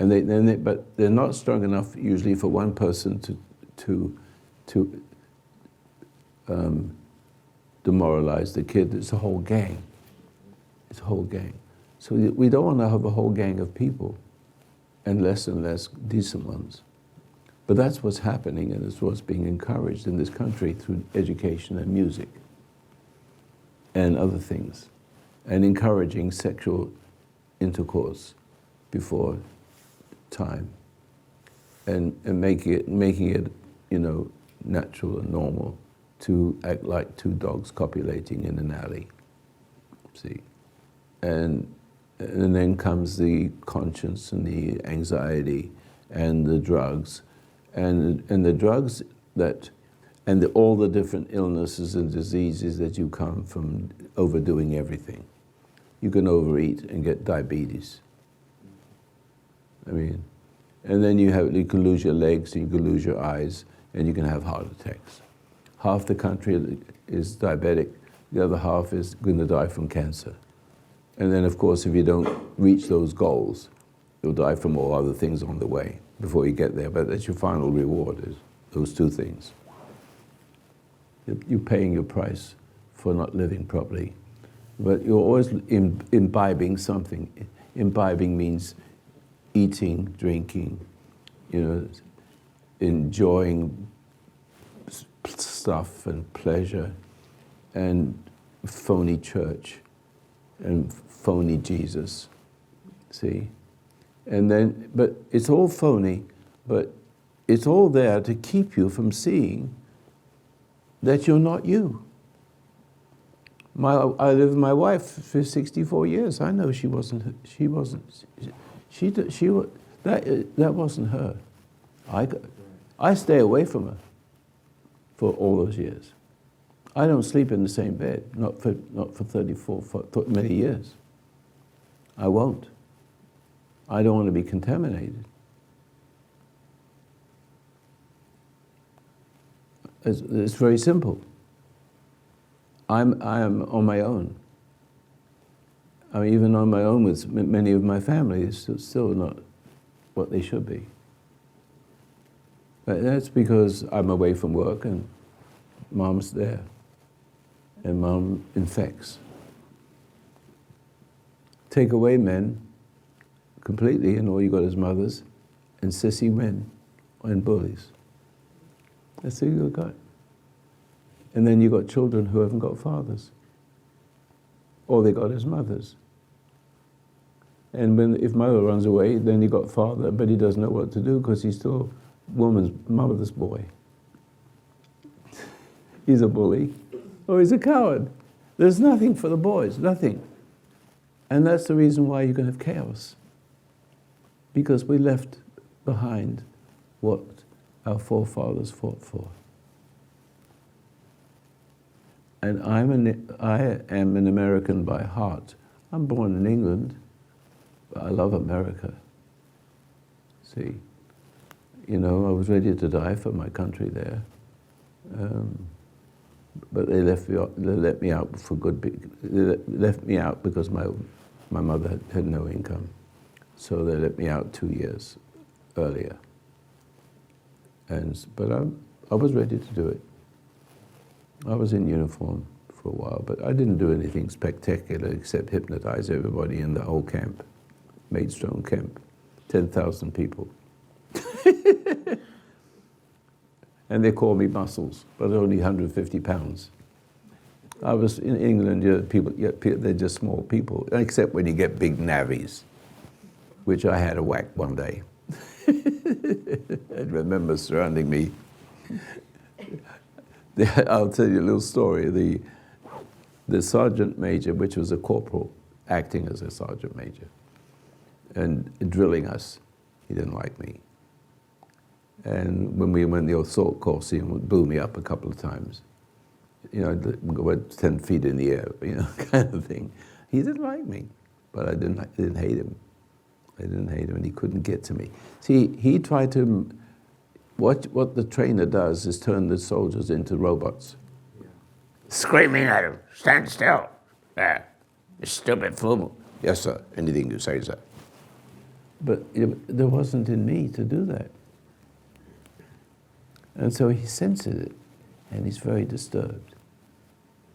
And but they're not strong enough usually for one person to demoralize the kid. It's a whole gang. It's a whole gang. So we don't want to have a whole gang of people, and less decent ones. But that's what's happening, and it's what's being encouraged in this country through education and music and other things, and encouraging sexual intercourse before time, and making it, natural and normal to act like two dogs copulating in an alley. See, and then comes the conscience and the anxiety and the drugs, and the drugs that, and all the different illnesses and diseases that you come from overdoing everything. You can overeat and get diabetes. I mean, and then you can lose your legs, and you can lose your eyes, and you can have heart attacks. Half the country is diabetic, the other half is going to die from cancer. And then, of course, if you don't reach those goals, you'll die from all other things on the way before you get there. But that's your final reward, is those two things. You're paying your price for not living properly. But you're always imbibing something. Imbibing means eating, drinking, enjoying stuff and pleasure, and phony church, and phony Jesus, see? And then, but it's all phony, but it's all there to keep you from seeing that you're not you. I lived with my wife for 64 years. I know that wasn't her. I stay away from her for all those years. I don't sleep in the same bed, not for many years. I won't. I don't want to be contaminated. It's very simple. I am on my own. I'm even on my own with many of my family. It's still not what they should be. But that's because I'm away from work and Mom's there. And Mom infects. Take away men completely, and all you got is mothers and sissy men and bullies. That's who you got. And then you got children who haven't got fathers. All they got is mothers. And if mother runs away, then you got father, but he doesn't know what to do because he's still mother's boy. He's a bully, or he's a coward. There's nothing for the boys, nothing. And that's the reason why you're going to have chaos. Because we left behind what our forefathers fought for. And I am an American by heart. I'm born in England, but I love America. See, you know, I was ready to die for my country there. But they let me out for good. They left me out because my mother had no income, so they let me out 2 years earlier. But I was ready to do it. I was in uniform for a while, but I didn't do anything spectacular except hypnotize everybody in the whole camp, Maidstone camp, 10,000 people. And they call me Muscles, but only 150 pounds. I was in England, they're just small people, except when you get big navvies, which I had a whack one day. I remember surrounding me. I'll tell you a little story. The sergeant major, which was a corporal, acting as a sergeant major, and drilling us, he didn't like me. And when we went the assault course, he blew me up a couple of times. You know, went 10 feet in the air, you know, kind of thing. He didn't like me, but I didn't hate him. I didn't hate him, and he couldn't get to me. See, he tried to, what the trainer does is turn the soldiers into robots. Yeah. Screaming at him, stand still. There, you stupid fool. Yes, sir, anything you say, sir. But there wasn't in me to do that. And so he senses it, and he's very disturbed.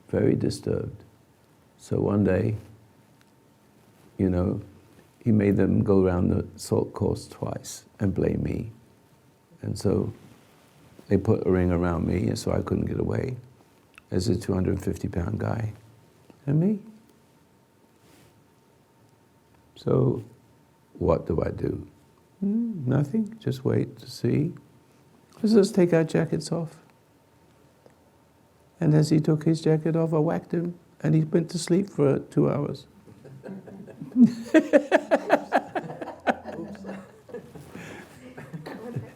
Very disturbed. So one day, you know, he made them go around the assault course twice and blame me. And so they put a ring around me, and so I couldn't get away as a 250-pound guy. And me. So what do I do? Nothing, just wait to see. Let's take our jackets off. And as he took his jacket off, I whacked him, and he went to sleep for 2 hours.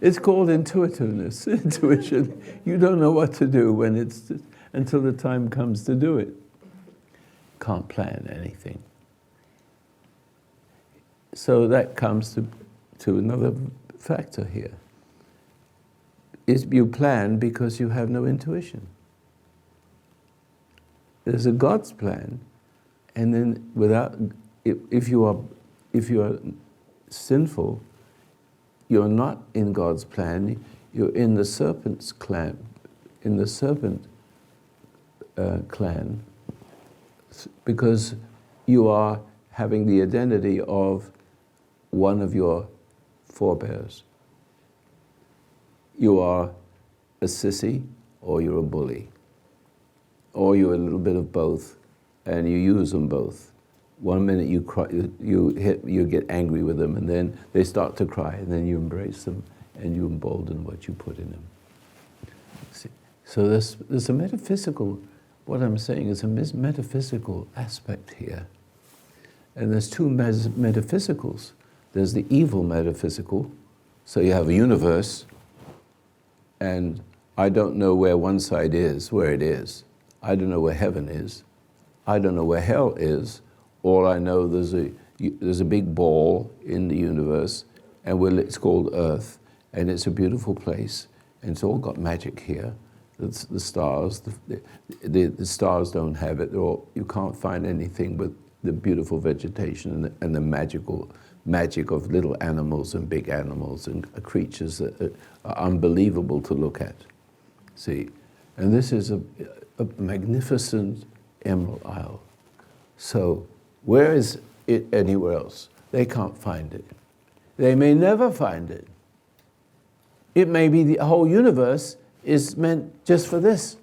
It's called intuitiveness, intuition. You don't know what to do when until the time comes to do it. Can't plan anything. So that comes to another factor here. Is you plan because you have no intuition. There's a God's plan, and then if you are sinful, you're not in God's plan. You're in the serpent's clan, in the serpent clan, because you are having the identity of one of your forebears. You are a sissy, or you're a bully, or you're a little bit of both, and you use them both. One minute you cry, you get angry with them, and then they start to cry, and then you embrace them, and you embolden what you put in them. See? So there's a metaphysical, what I'm saying is a metaphysical aspect here. And there's two metaphysicals. There's the evil metaphysical, so you have a universe, and I don't know where one side is, where it is. I don't know where heaven is. I don't know where hell is. All I know, there's a big ball in the universe, and it's called Earth, and it's a beautiful place, and it's all got magic here. It's the stars, the stars don't have it. You can't find anything but the beautiful vegetation and the magic of little animals and big animals and creatures that are unbelievable to look at. See, and this is a magnificent Emerald Isle. So where is it anywhere else? They can't find it. They may never find it. It may be the whole universe is meant just for this.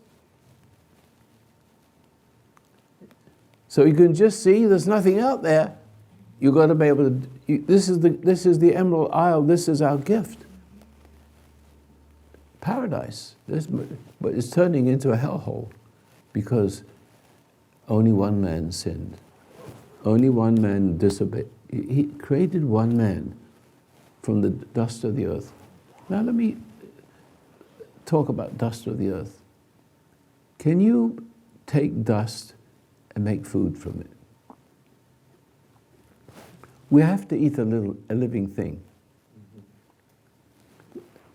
So you can just see there's nothing out there. You've got to be able to, this is the Emerald Isle, this is our gift. Paradise, but it's turning into a hellhole because only one man sinned. Only one man disobeyed. He created one man from the dust of the earth. Now let me talk about dust of the earth. Can you take dust and make food from it? We have to eat a living thing.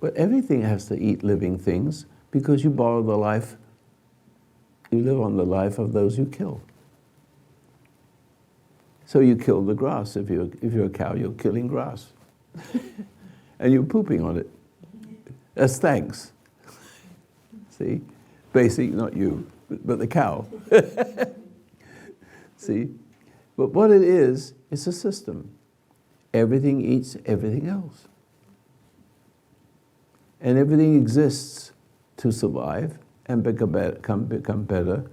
But everything has to eat living things because you borrow the life, you live on the life of those you kill. So you kill the grass. If you're a cow, you're killing grass. And you're pooping on it. As thanks. See? Basic, not you, but the cow. See? But what it is, it's a system. Everything eats everything else. And everything exists to survive and become better.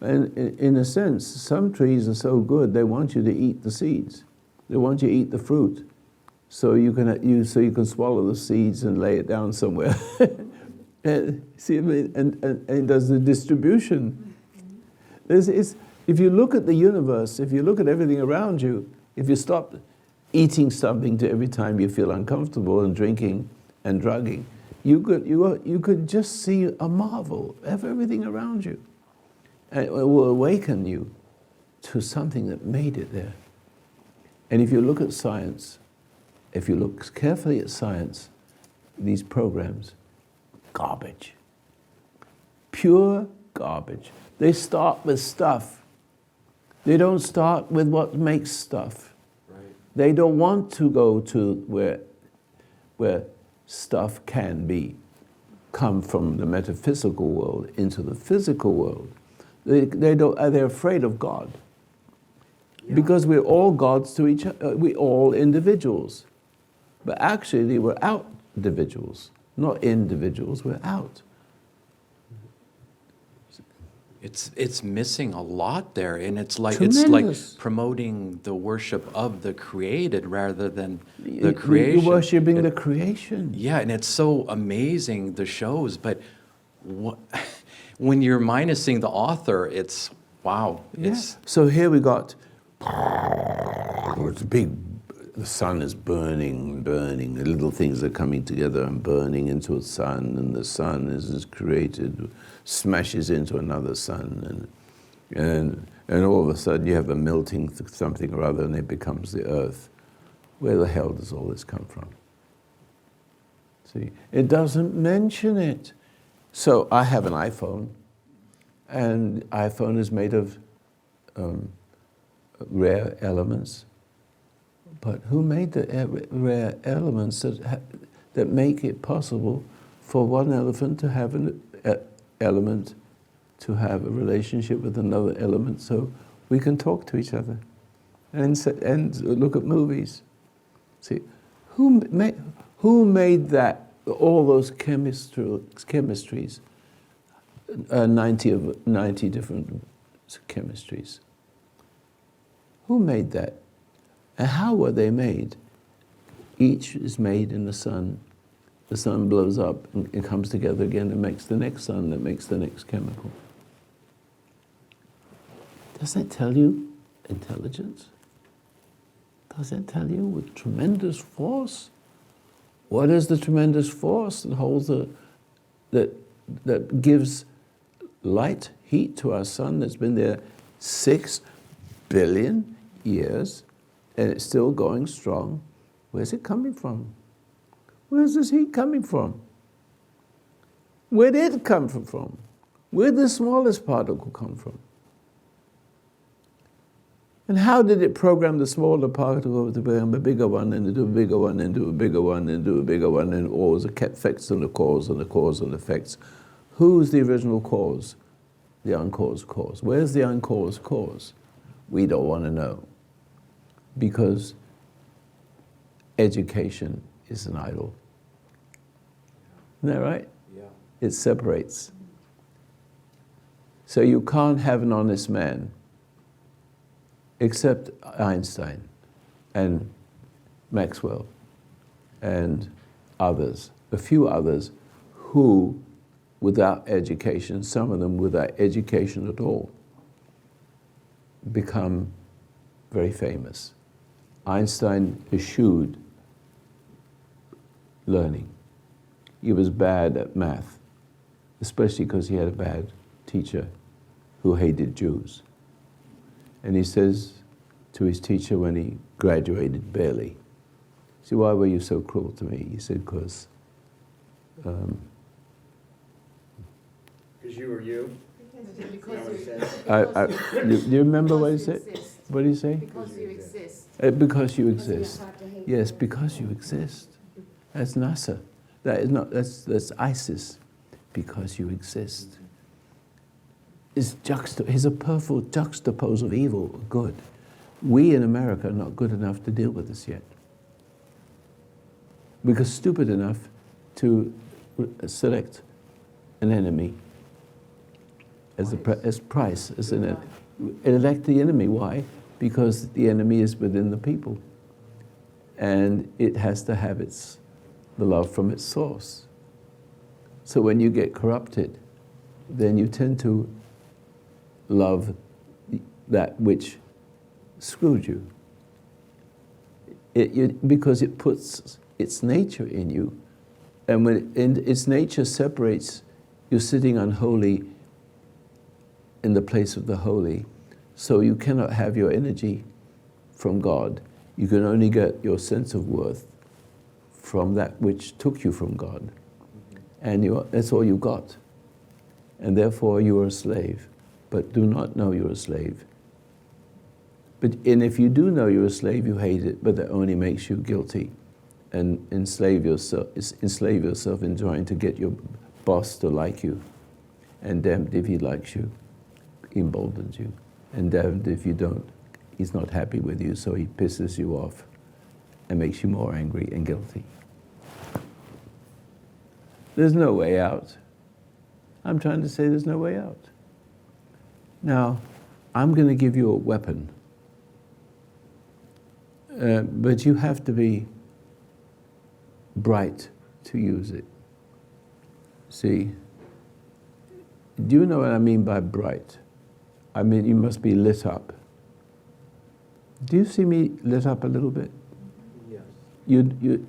And in a sense, some trees are so good, they want you to eat the seeds. They want you to eat the fruit. So you can swallow the seeds and lay it down somewhere. And, see, and it does the distribution. If you look at the universe, if you look at everything around you, if you stop eating something to every time you feel uncomfortable and drinking and drugging, you could just see a marvel of everything around you. And it will awaken you to something that made it there. And if you look at science, if you look carefully at science, these programs, garbage. Pure garbage. They start with stuff. They don't start with what makes stuff. Right. They don't want to go to where stuff can come from the metaphysical world into the physical world. They're afraid of God. Yeah. Because we're all gods to each other. We're all individuals. But actually, we're out individuals, not individuals, we're out. It's missing a lot there, and it's like Tremendous. Promoting the worship of the created rather than the creation. You're worshiping the creation. Yeah, and it's so amazing, the shows, but when you're minusing the author, it's wow. Yeah. So here we got, it's big, the sun is burning, burning. The little things are coming together and burning into a sun, and the sun is created, smashes into another sun, and all of a sudden you have a melting something or other, and it becomes the earth. Where the hell does all this come from? See, it doesn't mention it. So I have an iPhone, and iPhone is made of rare elements. But who made the rare elements that make it possible for one elephant to have an element, to have a relationship with another element, so we can talk to each other and look at movies? See, who made that? All those chemistries, 90 different chemistries. Who made that? And how were they made? Each is made in the sun. The sun blows up and it comes together again and makes the next sun that makes the next chemical. Does that tell you intelligence? Does that tell you with tremendous force? What is the tremendous force that holds that gives light, heat to our sun that's been there 6 billion years and it's still going strong? Where's it coming from? Where's this heat coming from? Where did it come from? Where did the smallest particle come from? And how did it program the smaller particle to become a bigger one, and to do a bigger one, and do a bigger one, and do a bigger one, and all the effects and the cause and the cause and effects? Who's the original cause? The uncaused cause. Where's the uncaused cause? We don't want to know. Because education is an idol. Isn't that right? Yeah. It separates. So you can't have an honest man except Einstein and Maxwell and others, a few others who, without education, some of them without education at all, become very famous. Einstein eschewed learning. He was bad at math, especially because he had a bad teacher who hated Jews. And he says to his teacher when he graduated barely, "See, why were you so cruel to me?" He said, "Because Because you were you? Is that what he said? Do you remember what he said? What did he say? Because you exist. Because you exist. Yes, because you exist. That's NASA. That is not. That's ISIS. Because you exist. He's a perfect juxtapose of evil, good. We in America are not good enough to deal with this yet. We're stupid enough to select an enemy as price, elect the enemy. Why? Because the enemy is within the people. And it has to have the love from its source. So when you get corrupted, then you tend to love that which screwed you. Because it puts its nature in you. And when its nature separates, you're sitting unholy in the place of the holy. So you cannot have your energy from God. You can only get your sense of worth from that which took you from God. And that's all you got. And therefore you are a slave, but do not know you're a slave. And if you do know you're a slave, you hate it, but that only makes you guilty and enslave yourself in trying to get your boss to like you. And damned if he likes you, emboldens you. And damned if you don't, he's not happy with you, so he pisses you off and makes you more angry and guilty. There's no way out. I'm trying to say there's no way out. Now, I'm going to give you a weapon. But you have to be bright to use it. See, do you know what I mean by bright? I mean, you must be lit up. Do you see me lit up a little bit? Yes.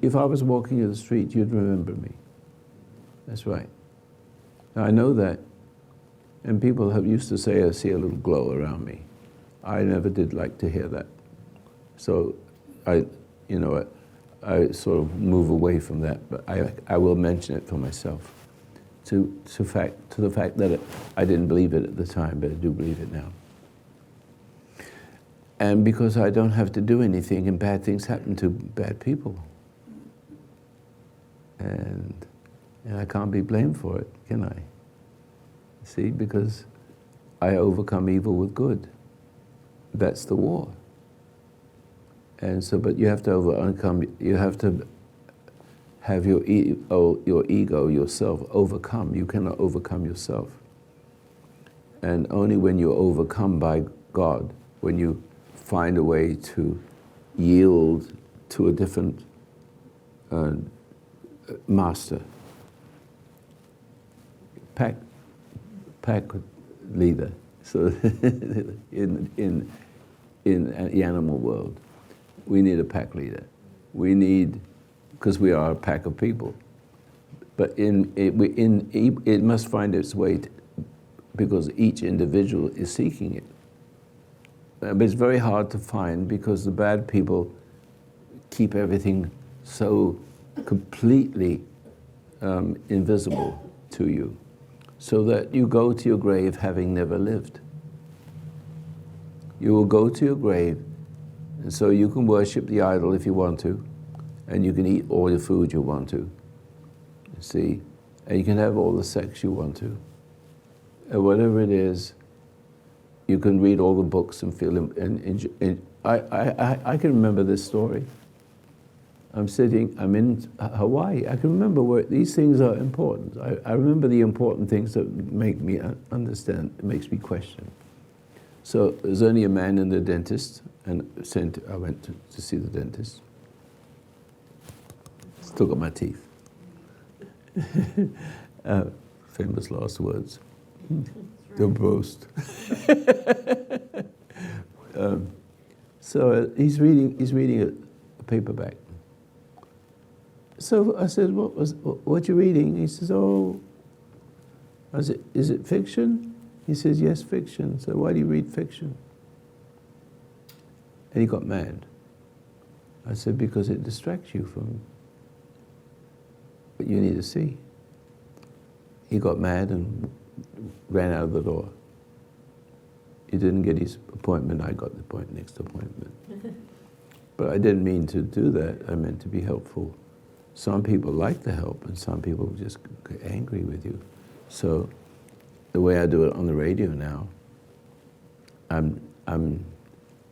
If I was walking in the street, you'd remember me. That's right. Now, I know that. And people used to say I see a little glow around me. I never did like to hear that. So I sort of move away from that, but I will mention it for myself. To the fact that I didn't believe it at the time, but I do believe it now. And because I don't have to do anything, and bad things happen to bad people. And I can't be blamed for it, can I? See, because I overcome evil with good. That's the war. And so, but you have to you have to have your ego, yourself, overcome. You cannot overcome yourself. And only when you're overcome by God, when you find a way to yield to a different master, pack leader. So in the animal world, we need a pack leader. We need, because we are a pack of people. But it must find its way, because each individual is seeking it. But it's very hard to find because the bad people keep everything so completely invisible to you, so that you go to your grave having never lived. You will go to your grave, and so you can worship the idol if you want to, and you can eat all the food you want to, see, and you can have all the sex you want to. And whatever it is, you can read all the books and feel them. And I can remember this story. I'm in Hawaii. I can remember where these things are important. I remember the important things that make me understand, it makes me question. So there's only a man and the dentist, and I went to see the dentist. Still got my teeth. Famous last words. Don't boast. So he's reading a paperback. So I said, what you reading? He says, I said, is it fiction? He says, yes, fiction. So why do you read fiction? And he got mad. I said, because it distracts you from what you need to see. he got mad and ran out of the door. He didn't get his appointment, I got the next appointment. But I didn't mean to do that, I meant to be helpful. Some people like the help and some people just get angry with you. So the way I do it on the radio now, I'm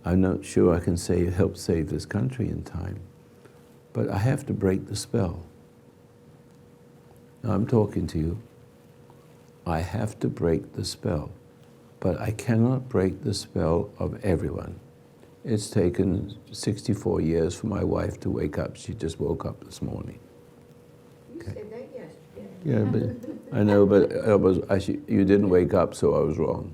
not sure I can say help save this country in time, but I have to break the spell. Now I'm talking to you. I have to break the spell, but I cannot break the spell of everyone. It's taken 64 years for my wife to wake up. She just woke up this morning. You said that yesterday. Yeah, but I know, but you didn't wake up, so I was wrong.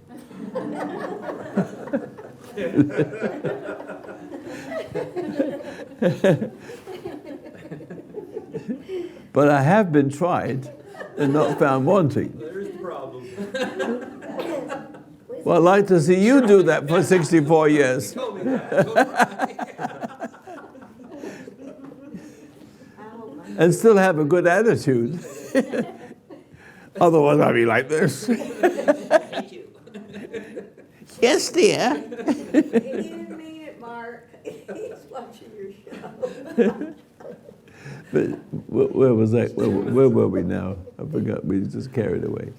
But I have been tried and not found wanting. There's the problem. Well, I'd like to see you do that for 64 years. Told me that. Don't cry. I hope my And still have a good attitude. Otherwise, I'd be like this. Thank you. Yes, dear. He didn't mean it, Mark. He's watching your show. But where was that? Where were we now? I forgot. We just carried away.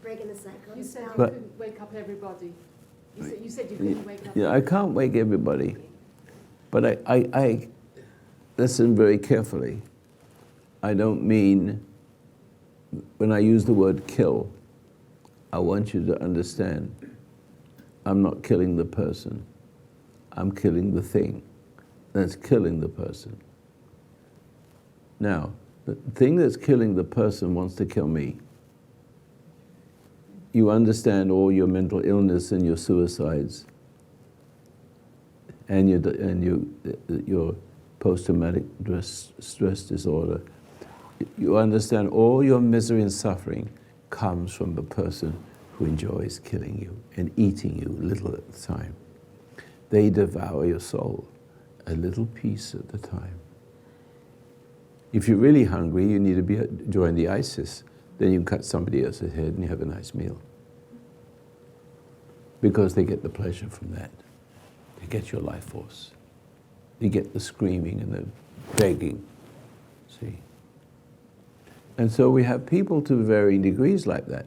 Breaking the cycle. You said you But- couldn't wake up everybody. You said you couldn't wake up. Yeah, I can't wake everybody. But I listen very carefully. I don't mean, when I use the word kill, I want you to understand, I'm not killing the person. I'm killing the thing that's killing the person. Now, the thing that's killing the person wants to kill me. You understand all your mental illness and your suicides and your post-traumatic stress disorder. You understand all your misery and suffering comes from the person who enjoys killing you and eating you little at a time. They devour your soul, a little piece at a time. If you're really hungry, you need to join the ISIS. Then you can cut somebody else's head and you have a nice meal. Because they get the pleasure from that. They get your life force. They get the screaming and the begging. See? And so we have people to varying degrees like that.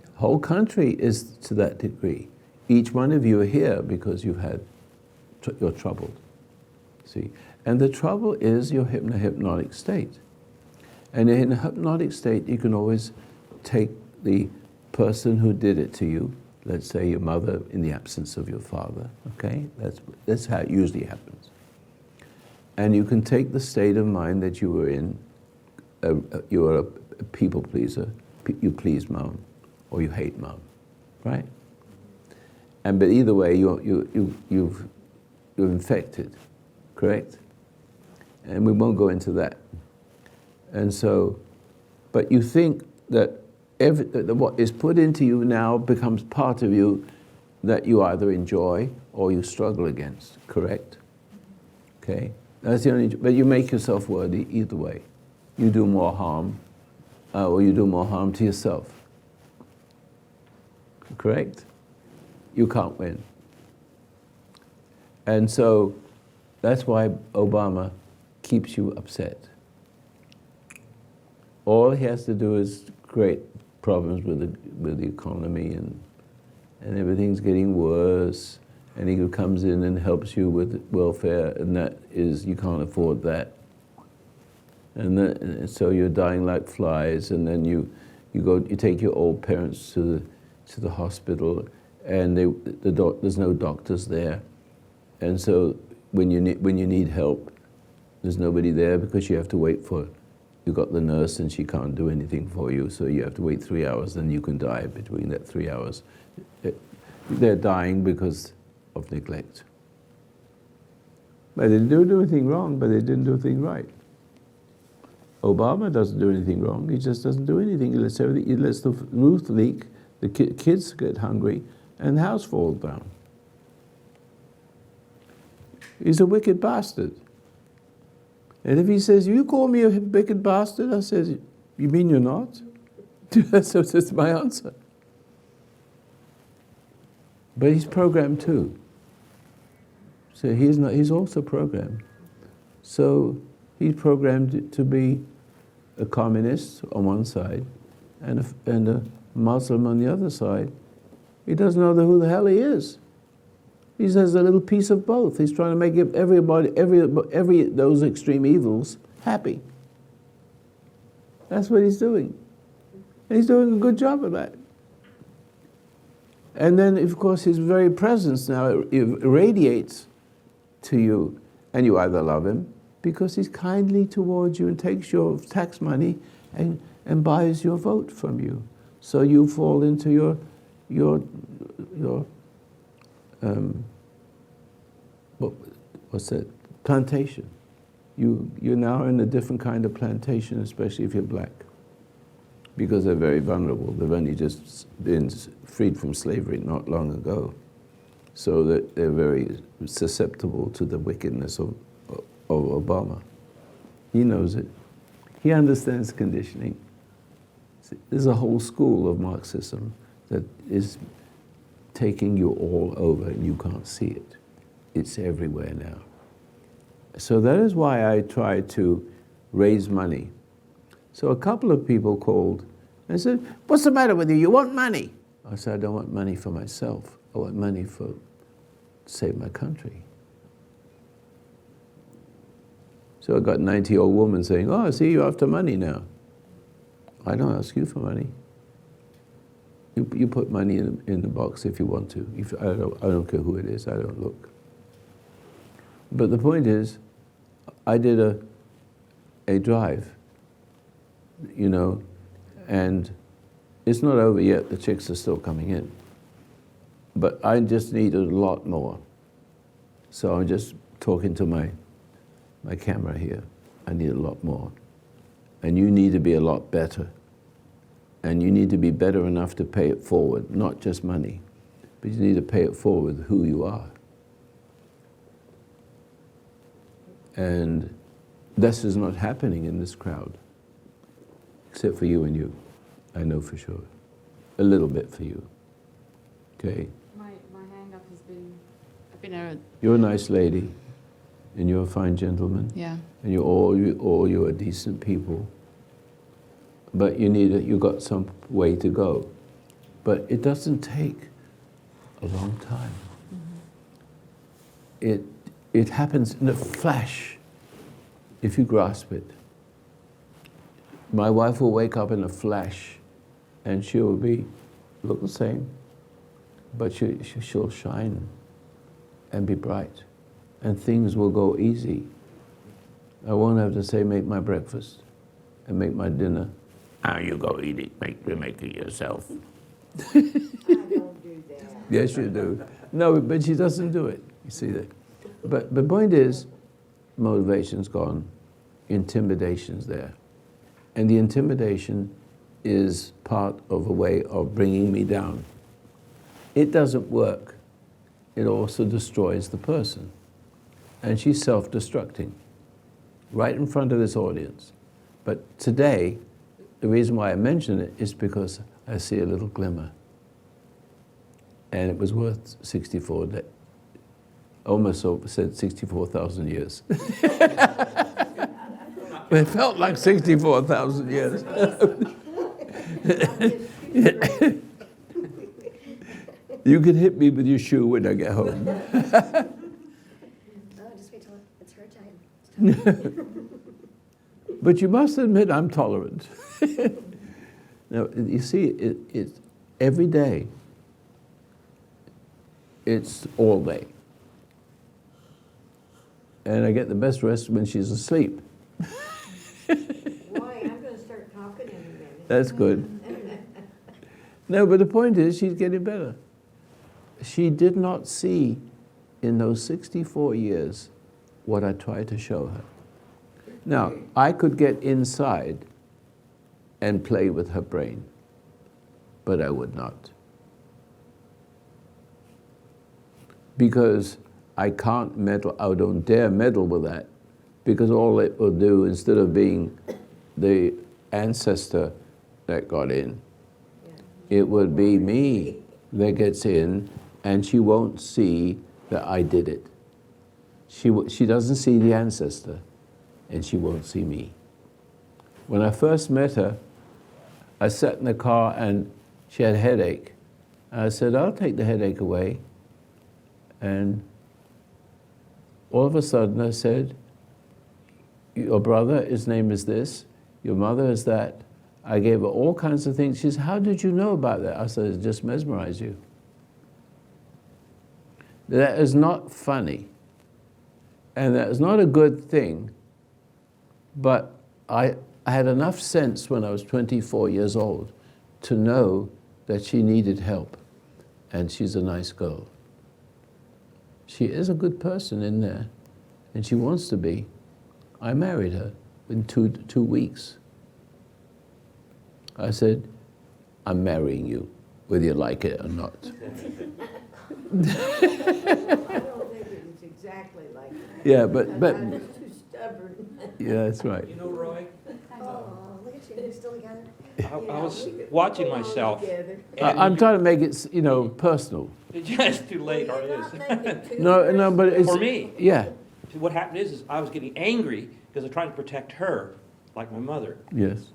The whole country is to that degree. Each one of you are here because you've had, you're troubled. See? And the trouble is your hypnotic state. And in a hypnotic state, you can always take the person who did it to you, let's say your mother in the absence of your father, okay? That's how it usually happens. And you can take the state of mind that you were in. You were a people pleaser. You please mom, or you hate mom, right? But either way, you're infected, correct? And we won't go into that. And so, but you think that that what is put into you now becomes part of you that you either enjoy or you struggle against, correct? Okay? That's the only, but you make yourself worthy either way. You do more harm, or you do more harm to yourself. Correct? You can't win. And so that's why Obama keeps you upset. All he has to do is create problems with the economy and everything's getting worse, and he comes in and helps you with welfare, and that is, you can't afford that. And so you're dying like flies, and then you take your old parents to the hospital, and there's no doctors there, and so when you need help, there's nobody there because you have to wait for. You've got the nurse and she can't do anything for you, so you have to wait 3 hours, then you can die between that 3 hours. They're dying because of neglect. But they didn't do anything wrong, but they didn't do anything right. Obama doesn't do anything wrong, he just doesn't do anything. He lets the roof leak, the kids get hungry, and the house falls down. He's a wicked bastard. And if he says, you call me a wicked bastard, I says, You mean you're not? So that's my answer. But he's programmed too. So he's not. He's also programmed. So he's programmed to be a communist on one side and a Muslim on the other side. He doesn't know who the hell he is. He has a little piece of both. He's trying to make everybody, every those extreme evils happy. That's what he's doing. And he's doing a good job of that. And then, of course, his very presence now irradiates to you, and you either love him because he's kindly towards you and takes your tax money and buys your vote from you. So you fall into what's that? Plantation. You're now in a different kind of plantation, especially if you're black, because they're very vulnerable. They've only just been freed from slavery not long ago, so that they're very susceptible to the wickedness of Obama. He knows it. He understands conditioning. There's a whole school of Marxism that is taking you all over and you can't see it. It's everywhere now. So that is why I try to raise money. So a couple of people called and said, "What's the matter with you? You want money?" I said, "I don't want money for myself. I want money to save my country." So I got a 90-year-old woman saying, "Oh, I see you're after money now." I don't ask you for money. You put money in the box if you want to. I don't care who it is. I don't look. But the point is, I did a drive, you know, and it's not over yet. The chicks are still coming in. But I just need a lot more. So I'm just talking to my camera here. I need a lot more. And you need to be a lot better. And you need to be better enough to pay it forward, not just money, but you need to pay it forward with who you are. And this is not happening in this crowd, except for you and you. I know for sure. A little bit for you. Okay? My hang up has been, I've been a, You're a nice lady, and you're a fine gentleman, yeah. and you are decent people. But you got some way to go. But it doesn't take a long time. Mm-hmm. It happens in a flash if you grasp it. My wife will wake up in a flash and she will look the same, but she'll shine and be bright, and things will go easy. I won't have to say, make my breakfast and make my dinner. Now you go eat it, make it yourself. I don't do that. Yes, you do. No, but she doesn't do it. You see that? But the point is, motivation's gone, intimidation's there. And the intimidation is part of a way of bringing me down. It doesn't work. It also destroys the person. And she's self-destructing, right in front of this audience. But today, the reason why I mention it is because I see a little glimmer. And it was worth 64 days. Almost said 64,000 years. But it felt like 64,000 years. You can hit me with your shoe when I get home. Oh, just wait till it's her time. But you must admit I'm tolerant. Now, you see, it's every day. It's all day. And I get the best rest when she's asleep. Boy, I'm gonna start talking in a minute. That's good. No, but the point is, she's getting better. She did not see in those 64 years what I tried to show her. Now, I could get inside and play with her brain, but I would not. Because I can't meddle, I don't dare meddle with that, because all it will do, instead of being the ancestor that got in. It would be me that gets in, and she won't see that I did it. She doesn't see the ancestor, and she won't see me. When I first met her, I sat in the car and she had a headache. I said, I'll take the headache away. And all of a sudden I said, your brother, his name is this, your mother is that. I gave her all kinds of things. She said, how did you know about that? I said, it just mesmerized you. That is not funny. And that is not a good thing. But I had enough sense when I was 24 years old to know that she needed help. And she's a nice girl. She is a good person in there, and she wants to be. I married her in two weeks. I said, I'm marrying you, whether you like it or not. I don't think it was exactly like that. Yeah, but I'm just too stubborn. yeah, that's right. You know, Roy, Oh, look at you, you're still together? I was watching myself. I'm trying to make it, personal. It's too late, or it is. No, but it's For me. Yeah. See, what happened is I was getting angry because I'm trying to protect her, like my mother. Yes.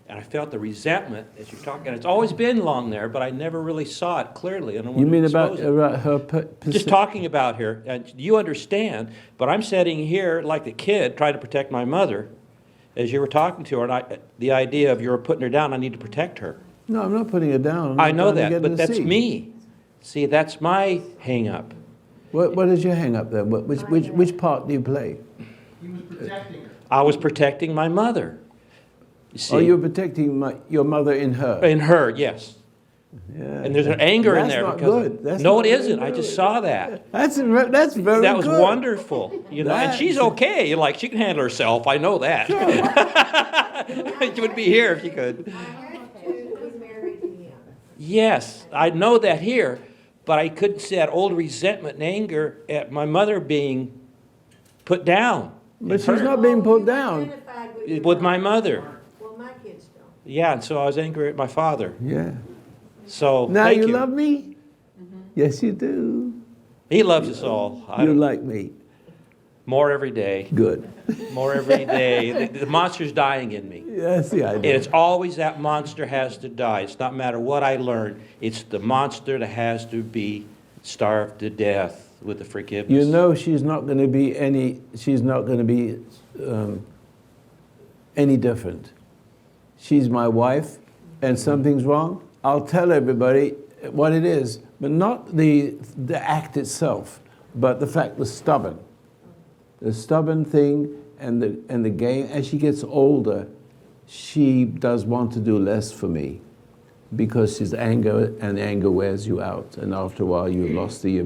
And I felt the resentment as you're talking. It's always been long there, but I never really saw it clearly. I don't want You to mean about expose it. her? Just talking about her, and you understand, but I'm sitting here like a kid trying to protect my mother as you were talking to her, and the idea of you're putting her down, I need to protect her. No, I'm not putting it down. I know I'm trying to that, get but her to that's see. me. See, that's my hang-up. What is your hang up then? Which part do you play? I was protecting my mother. You see, Oh, you're protecting your mother in her. in her, yes. Yeah. And there's an anger in That's there not because good. That's no, not it very isn't. I just good. saw that. That's very That was good. wonderful, and That- she's okay. Like she can handle herself. I know that. She would be here if she could. I had to be married to him. Yes, I know that here, but I couldn't see that old resentment and anger at my mother being put down. But she's not being put down. Identified with your With my mother. mother. Well, my kids don't. Yeah, and so I was angry at my father. Yeah. So Now thank you love me? Yes, you do. He loves us all. You like me. More every day. Good. More every day. The monster's dying in me. That's the And idea. it's always that monster has to die. It's not matter what I learn. It's the monster that has to be starved to death with the forgiveness. You know she's not going to be any different. She's my wife, and something's wrong, I'll tell everybody what it is, but not the act itself, but the fact, the stubborn thing, and the game. As she gets older, she does want to do less for me, because she's anger, and anger wears you out, and after a while you lost the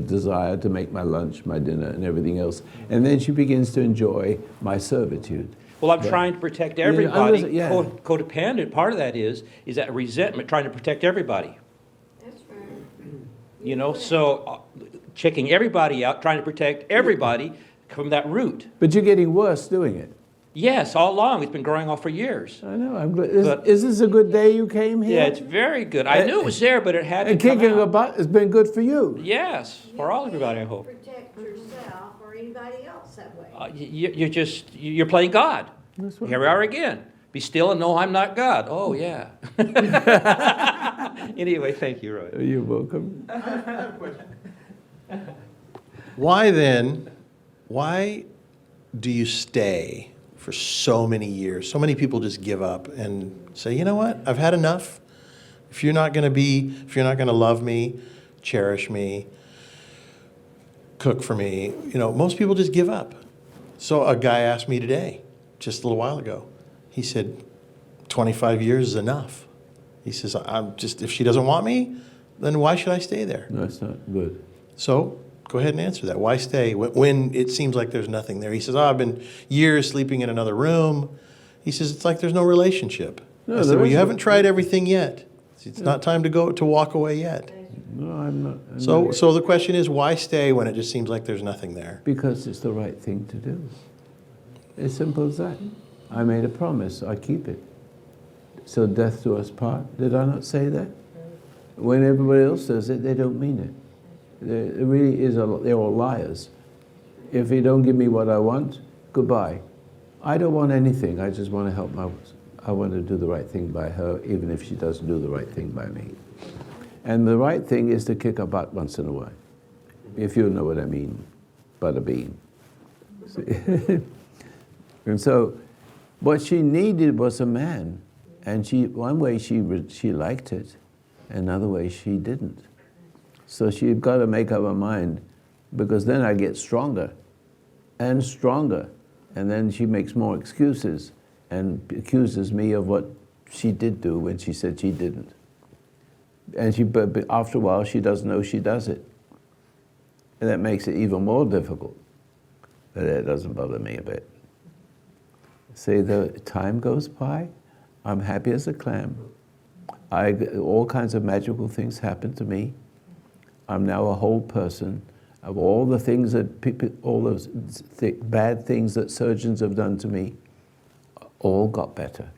desire to make my lunch, my dinner, and everything else, and then she begins to enjoy my servitude. Well, I'm trying to protect Yeah, everybody. yeah. Codependent, part of that is that resentment, trying to protect everybody. That's right. You know, so checking everybody out, trying to protect everybody from that root. But you're getting worse doing it. Yes, all along. It's been growing off for years. I know. I'm glad. But- Is this a good day you came here? Yeah, it's very good. I knew it was there, but it had to And come kicking a out. butt has been good for you. Yes, for all everybody, I hope. Protect yourself or anybody else that way. You're playing God. That's right. Here we are again. Be still and know I'm not God. Oh, yeah. Anyway, thank you, Roy. You're welcome. Why then, why do you stay for so many years? So many people just give up and say, you know what, I've had enough. If you're not going to love me, cherish me, cook for me, most people just give up. So a guy asked me today, just a little while ago, he said, 25 years is enough. He says, if she doesn't want me, then why should I stay there? No, it's not good. So go ahead and answer that. Why stay when it seems like there's nothing there? He says, I've been years sleeping in another room. He says, it's like there's no relationship. No, I said, there well, you is haven't no- tried everything yet. It's not time to walk away yet. No, I'm not. So the question is, why stay when it just seems like there's nothing there? Because it's the right thing to do. As simple as that. I made a promise. I keep it. So death do us part. Did I not say that? When everybody else says it, they don't mean it. It really is, they're all liars. If you don't give me what I want, goodbye. I don't want anything. I just want to help I want to do the right thing by her, even if she doesn't do the right thing by me. And the right thing is to kick her butt once in a while, if you know what I mean, butter bean. And so, what she needed was a man, and one way she liked it, another way she didn't. So she's got to make up her mind, because then I get stronger and stronger, and then she makes more excuses and accuses me of what she did do when she said she didn't. And but after a while, she doesn't know she does it. And that makes it even more difficult. But that doesn't bother me a bit. See, the time goes by, I'm happy as a clam. All kinds of magical things happen to me. I'm now a whole person. Of all the things that people, all those bad things that surgeons have done to me, all got better.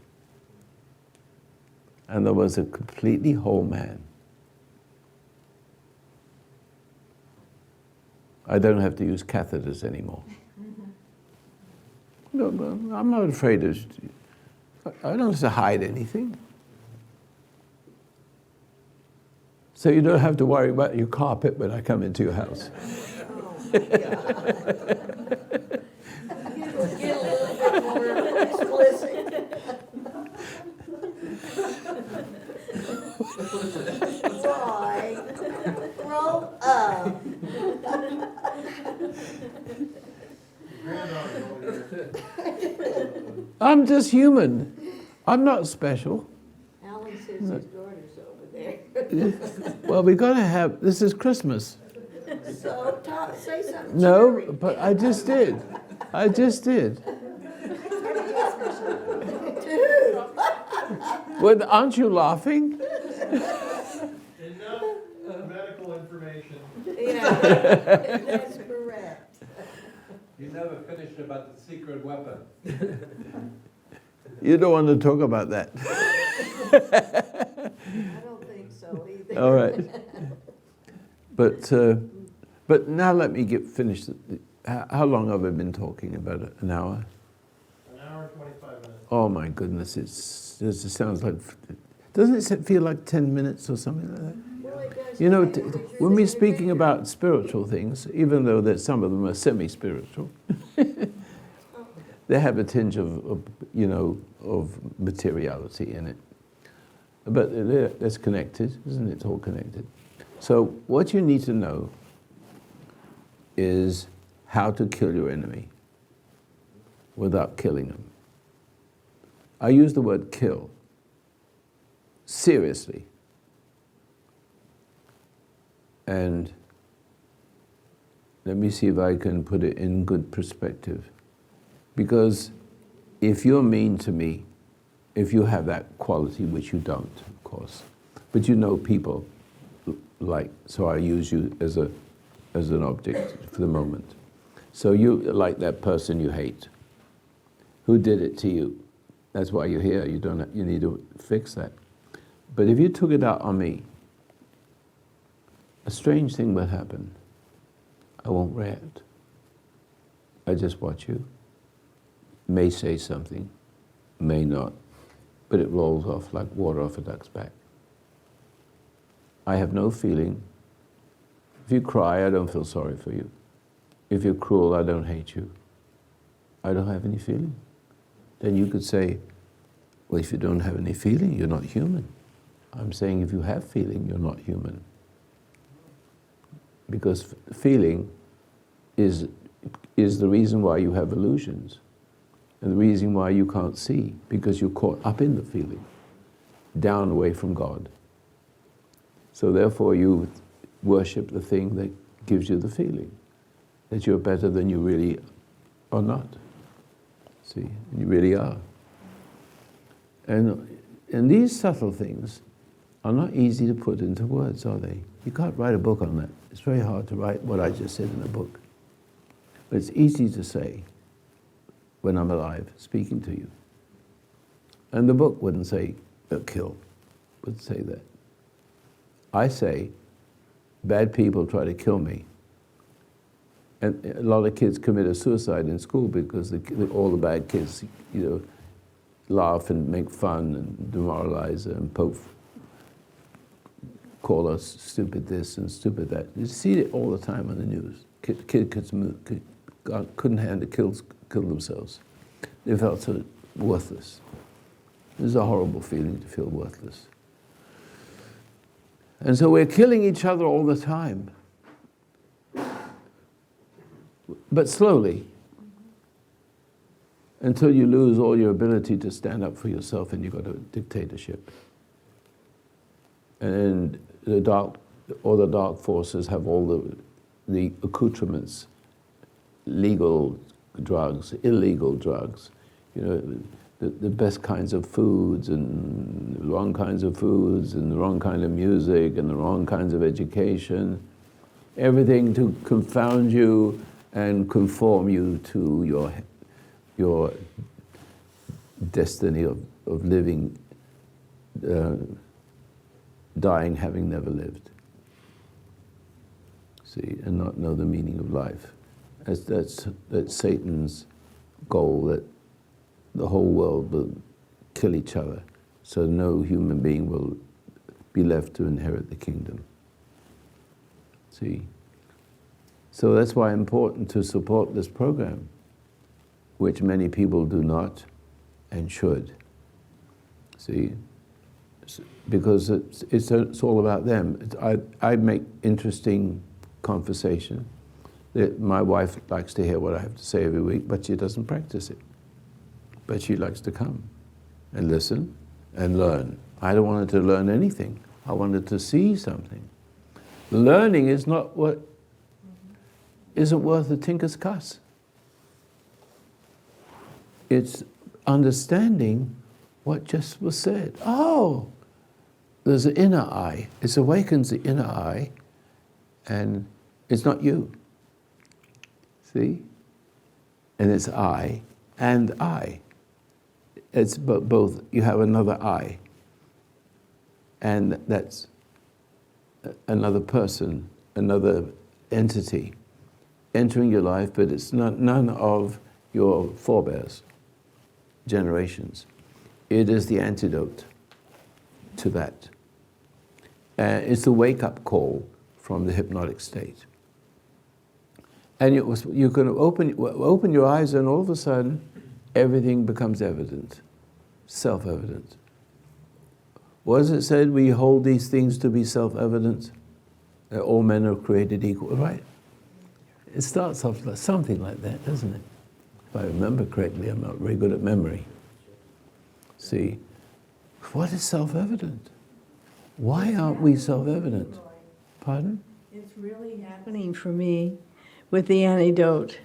And there was a completely whole man. I don't have to use catheters anymore. No, I'm not afraid of, I don't have to hide anything. So you don't have to worry about your carpet when I come into your house. Get a little bit more explicit. Why? Grow up. I'm just human. I'm not special. Alan says his daughter's over there. Well, we got to have, this is Christmas. So say something No, cheery. but I just did. I just did. Well, aren't you laughing? Enough medical information. Yeah, that's correct. You never finished about the secret weapon. You don't want to talk about that. I don't think so either. All right. But now let me get finished. How long have I been talking about it? An hour? An hour and 25 minutes. Oh my goodness, it sounds like, doesn't it feel like 10 minutes or something like that? Well, it does You know, depend on what you're when we're thinking speaking about. about spiritual things, even though that some of them are semi-spiritual, they have a tinge of materiality in it. But it's connected, isn't it? It's all connected. So what you need to know is how to kill your enemy without killing them. I use the word kill seriously. And let me see if I can put it in good perspective. Because if you're mean to me, if you have that quality, which you don't, of course, but you know people like, so I use you as an object for the moment. So you like that person you hate. Who did it to you? That's why you're here. You need to fix that. But if you took it out on me, a strange thing will happen. I won't react. I just watch you. May say something, may not, but it rolls off like water off a duck's back. I have no feeling. If you cry, I don't feel sorry for you. If you're cruel, I don't hate you. I don't have any feeling. Then you could say, well, if you don't have any feeling, you're not human. I'm saying if you have feeling, you're not human. Because feeling is the reason why you have illusions. And the reason why you can't see, because you're caught up in the feeling, down away from God. So therefore you worship the thing that gives you the feeling, that you're better than you really are not. See, you really are. And these subtle things are not easy to put into words, are they? You can't write a book on that. It's very hard to write what I just said in a book. But it's easy to say when I'm alive, speaking to you. And the book wouldn't say kill would say that. I say, bad people try to kill me. And a lot of kids commit suicide in school because all the bad kids, laugh and make fun and demoralize and call us stupid this and stupid that. You see it all the time on the news. Kids couldn't handle kill themselves. They felt so worthless. It was a horrible feeling to feel worthless. And so we're killing each other all the time. But slowly, until you lose all your ability to stand up for yourself and you've got a dictatorship. And the dark forces have all the accoutrements, legal drugs, illegal drugs, the best kinds of foods and the wrong kinds of foods and the wrong kind of music and the wrong kinds of education, everything to confound you and conform you to your destiny of living, dying having never lived. See, and not know the meaning of life. That's Satan's goal, that the whole world will kill each other, so no human being will be left to inherit the kingdom. See? So that's why it's important to support this program, which many people do not and should. See? Because it's all about them. I make interesting conversation. My wife likes to hear what I have to say every week, but she doesn't practice it. But she likes to come and listen and learn. I don't want her to learn anything. I want her to see something. Learning is not what isn't worth a tinker's cuss. It's understanding what just was said. Oh, there's an inner eye. It awakens the inner eye, and it's not you. See? And it's I and I. It's both. You have another I, and that's another person, another entity entering your life, but it's none of your forebears, generations. It is the antidote to that. It's the wake-up call from the hypnotic state. And you can open your eyes, and all of a sudden, everything becomes evident, self-evident. What is it said? We hold these things to be self-evident, that all men are created equal, right? It starts off like something like that, doesn't it? If I remember correctly, I'm not very good at memory. See, what is self-evident? Why aren't we self-evident? Pardon? It's really happening for me with the antidote.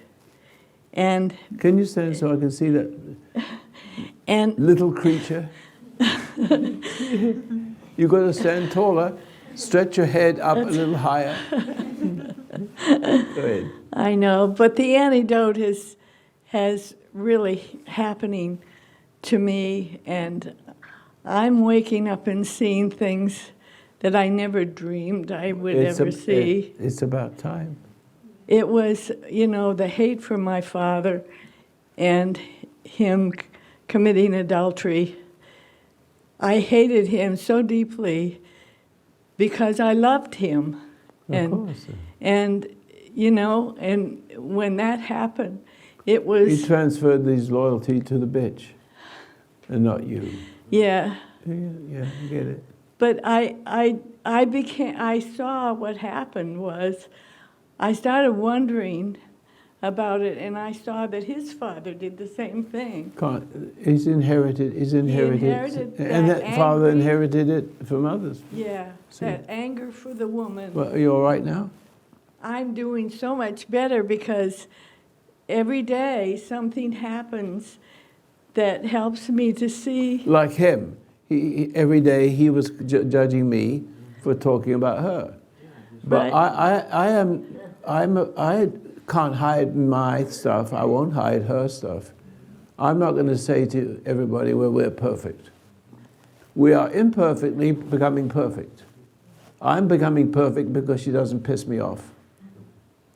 And Can you stand so I can see that little creature? You've got to stand taller, stretch your head up a little higher. Go ahead. I know, but the antidote has really happening to me, and I'm waking up and seeing things that I never dreamed I would ever see. It's about time. It was, the hate for my father and him committing adultery. I hated him so deeply because I loved him. Of course. And when that happened, it was... He transferred his loyalty to the bitch, and not you. Yeah. Yeah, I get it. But I saw what happened was, I started wondering about it, and I saw that his father did the same thing. He's inherited, inherited and that that father angry- inherited it from others. Yeah, See. that anger for the woman. Well, are you all right now? I'm doing so much better because every day something happens that helps me to see. Like him. Every day he was judging me for talking about her. But Right. I can't hide my stuff. I won't hide her stuff. I'm not going to say to everybody, well, we're perfect. We are imperfectly becoming perfect. I'm becoming perfect because she doesn't piss me off.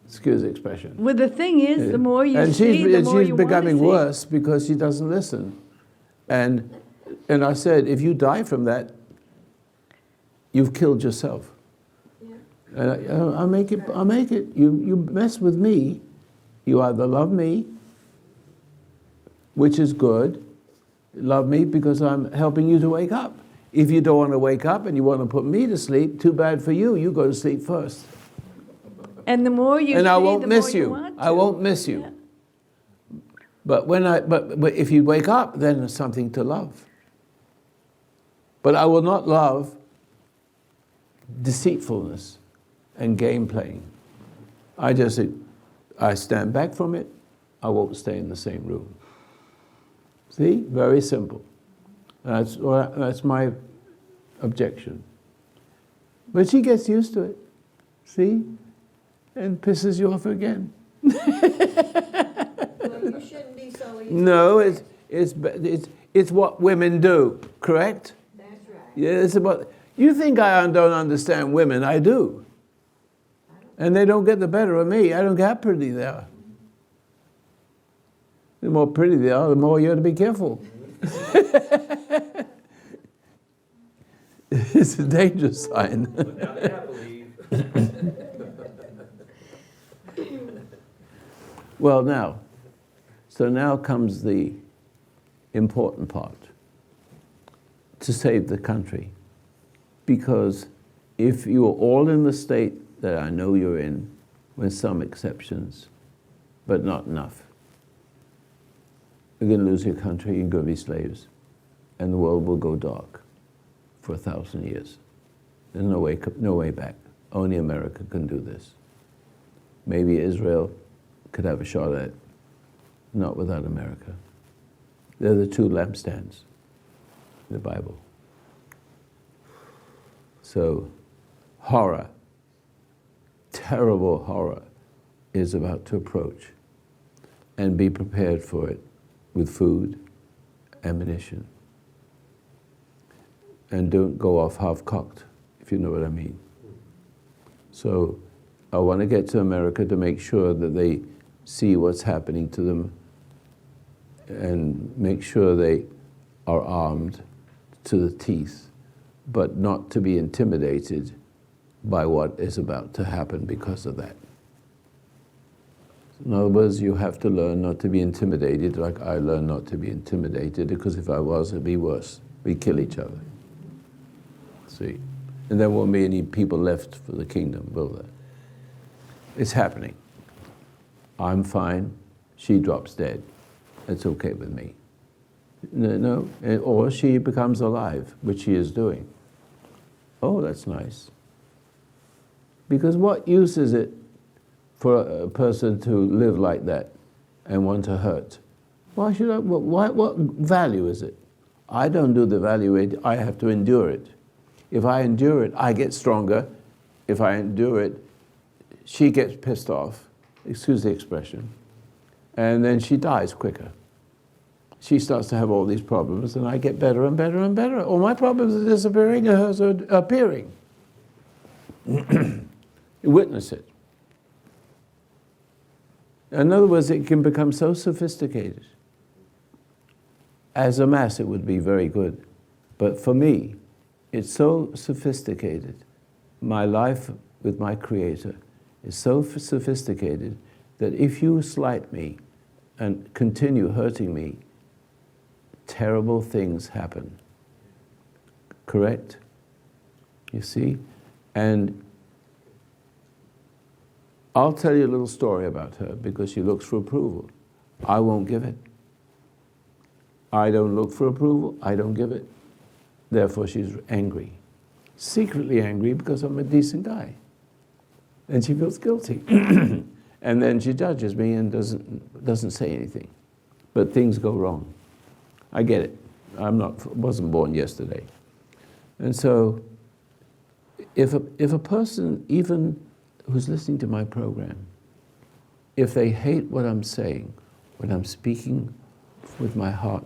Excuse the expression. Well, the thing is, the more you And see, the more she's you want to becoming see. worse because she doesn't listen. And I said, if you die from that, you've killed yourself. And I'll make it. You mess with me, you either love me, which is good, love me because I'm helping you to wake up. If you don't want to wake up and you want to put me to sleep, too bad for you. You go to sleep first. And the more you And see, I won't the miss more you you. want I to. won't miss you. But but if you wake up, then there's something to love. But I will not love deceitfulness and game playing. I stand back from it. I won't stay in the same room. See, very simple. That's my objection. But she gets used to it. See, and pisses you off again. Well, you shouldn't be so easy. No, it's what women do, correct? That's right. Yeah, it's about. You think I don't understand women? I do. And they don't get the better of me. I don't care how pretty they are. The more pretty they are, the more you have to be careful. It's a danger sign. Well, now comes the important part, to save the country. Because if you are all in the state that I know you're in, with some exceptions, but not enough, you're going to lose your country, you're going to be slaves, and the world will go dark for 1,000 years. There's no way back. Only America can do this. Maybe Israel could have a shot at it, not without America. They're the two lampstands in the Bible. So, horror, terrible horror, is about to approach. And be prepared for it with food, ammunition. And don't go off half-cocked, if you know what I mean. So, I want to get to America to make sure that they see what's happening to them and make sure they are armed to the teeth, but not to be intimidated by what is about to happen because of that. In other words, you have to learn not to be intimidated, like I learned not to be intimidated, because if I was, it'd be worse. We'd kill each other. See? And there won't be any people left for the kingdom, will there? It's happening. I'm fine. She drops dead. It's okay with me. No, or she becomes alive, which she is doing. Oh, that's nice. Because what use is it for a person to live like that and want to hurt? Why should I? What value is it? I don't do the evaluate. I have to endure it. If I endure it, I get stronger. If I endure it, she gets pissed off. Excuse the expression. And then she dies quicker. She starts to have all these problems, and I get better and better and better. All my problems are disappearing, and hers are appearing. You witness it. In other words, it can become so sophisticated. As a mass, it would be very good. But for me, it's so sophisticated. My life with my Creator is so sophisticated that if you slight me and continue hurting me, terrible things happen. Correct? You see? And I'll tell you a little story about her because she looks for approval. I won't give it. I don't look for approval. I don't give it. Therefore, she's angry. Secretly angry because I'm a decent guy. And she feels guilty. And then she judges me and doesn't say anything. But things go wrong. I get it. Wasn't born yesterday. And so, if a person, even who's listening to my program, if they hate what I'm saying, when I'm speaking with my heart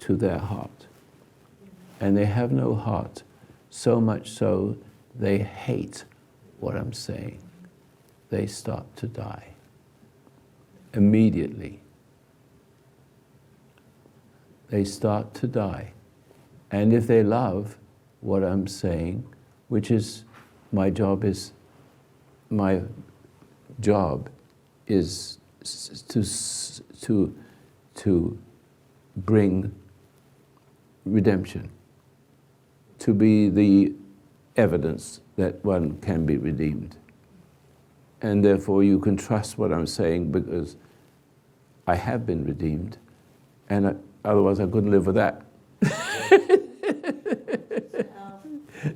to their heart, and they have no heart, so much so they hate what I'm saying. They start to die immediately. They start to die. And if they love what I'm saying, which is my job is to bring redemption, to be the evidence that one can be redeemed. And therefore you can trust what I'm saying because I have been redeemed, and otherwise I couldn't live with that.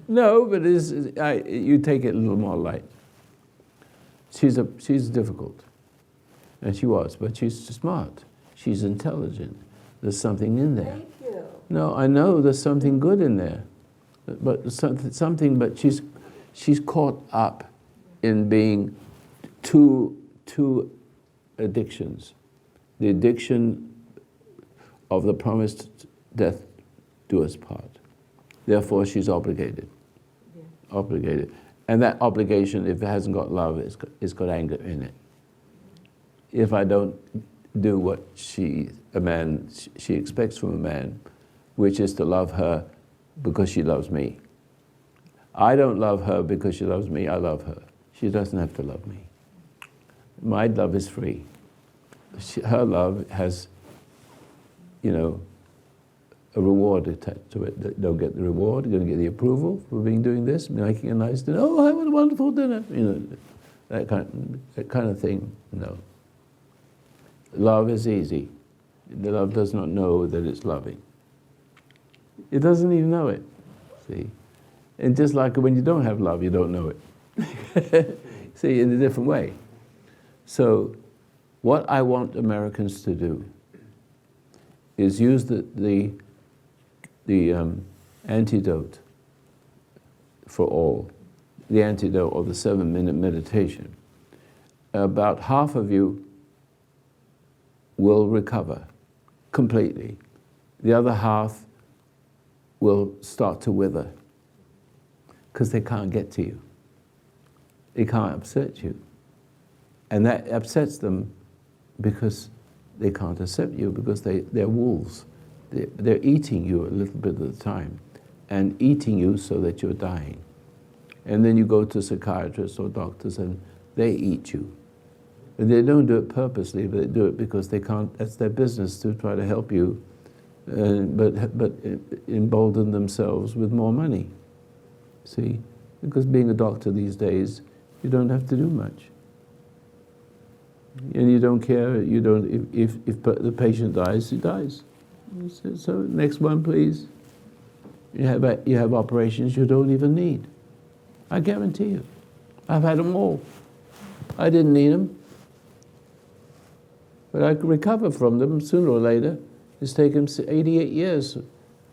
No, but you take it a little more light. She's difficult, and she was, but she's smart. She's intelligent. There's something in there. Thank you. No, I know there's something good in there, but something. But she's caught up in being two addictions: the addiction of the promised death do us part. Therefore, she's obligated. Yeah. Obligated. And that obligation, if it hasn't got love, it's got anger in it. If I don't do what she expects from a man, which is to love her because she loves me. I don't love her because she loves me, I love her. She doesn't have to love me. My love is free. Her love has, a reward attached to it. They'll get the reward, going to get the approval for doing this, making a nice dinner. Oh, have a wonderful dinner. That kind of thing. No. Love is easy. The love does not know that it's loving. It doesn't even know it. See, and just like when you don't have love, you don't know it. See, in a different way. So, what I want Americans to do is use the antidote for all, the antidote or the 7-minute meditation. About half of you will recover completely. The other half will start to wither because they can't get to you. They can't upset you. And that upsets them because they can't accept you because they're wolves. They're eating you a little bit at a time and eating you so that you're dying. And then you go to psychiatrists or doctors and they eat you. And they don't do it purposely, but they do it because they can't, that's their business to try to help you, but embolden themselves with more money. See? Because being a doctor these days, you don't have to do much. And you don't care, if the patient dies, he dies. So next one, please. You have operations you don't even need. I guarantee you. I've had them all. I didn't need them. But I could recover from them sooner or later. It's taken 88 years.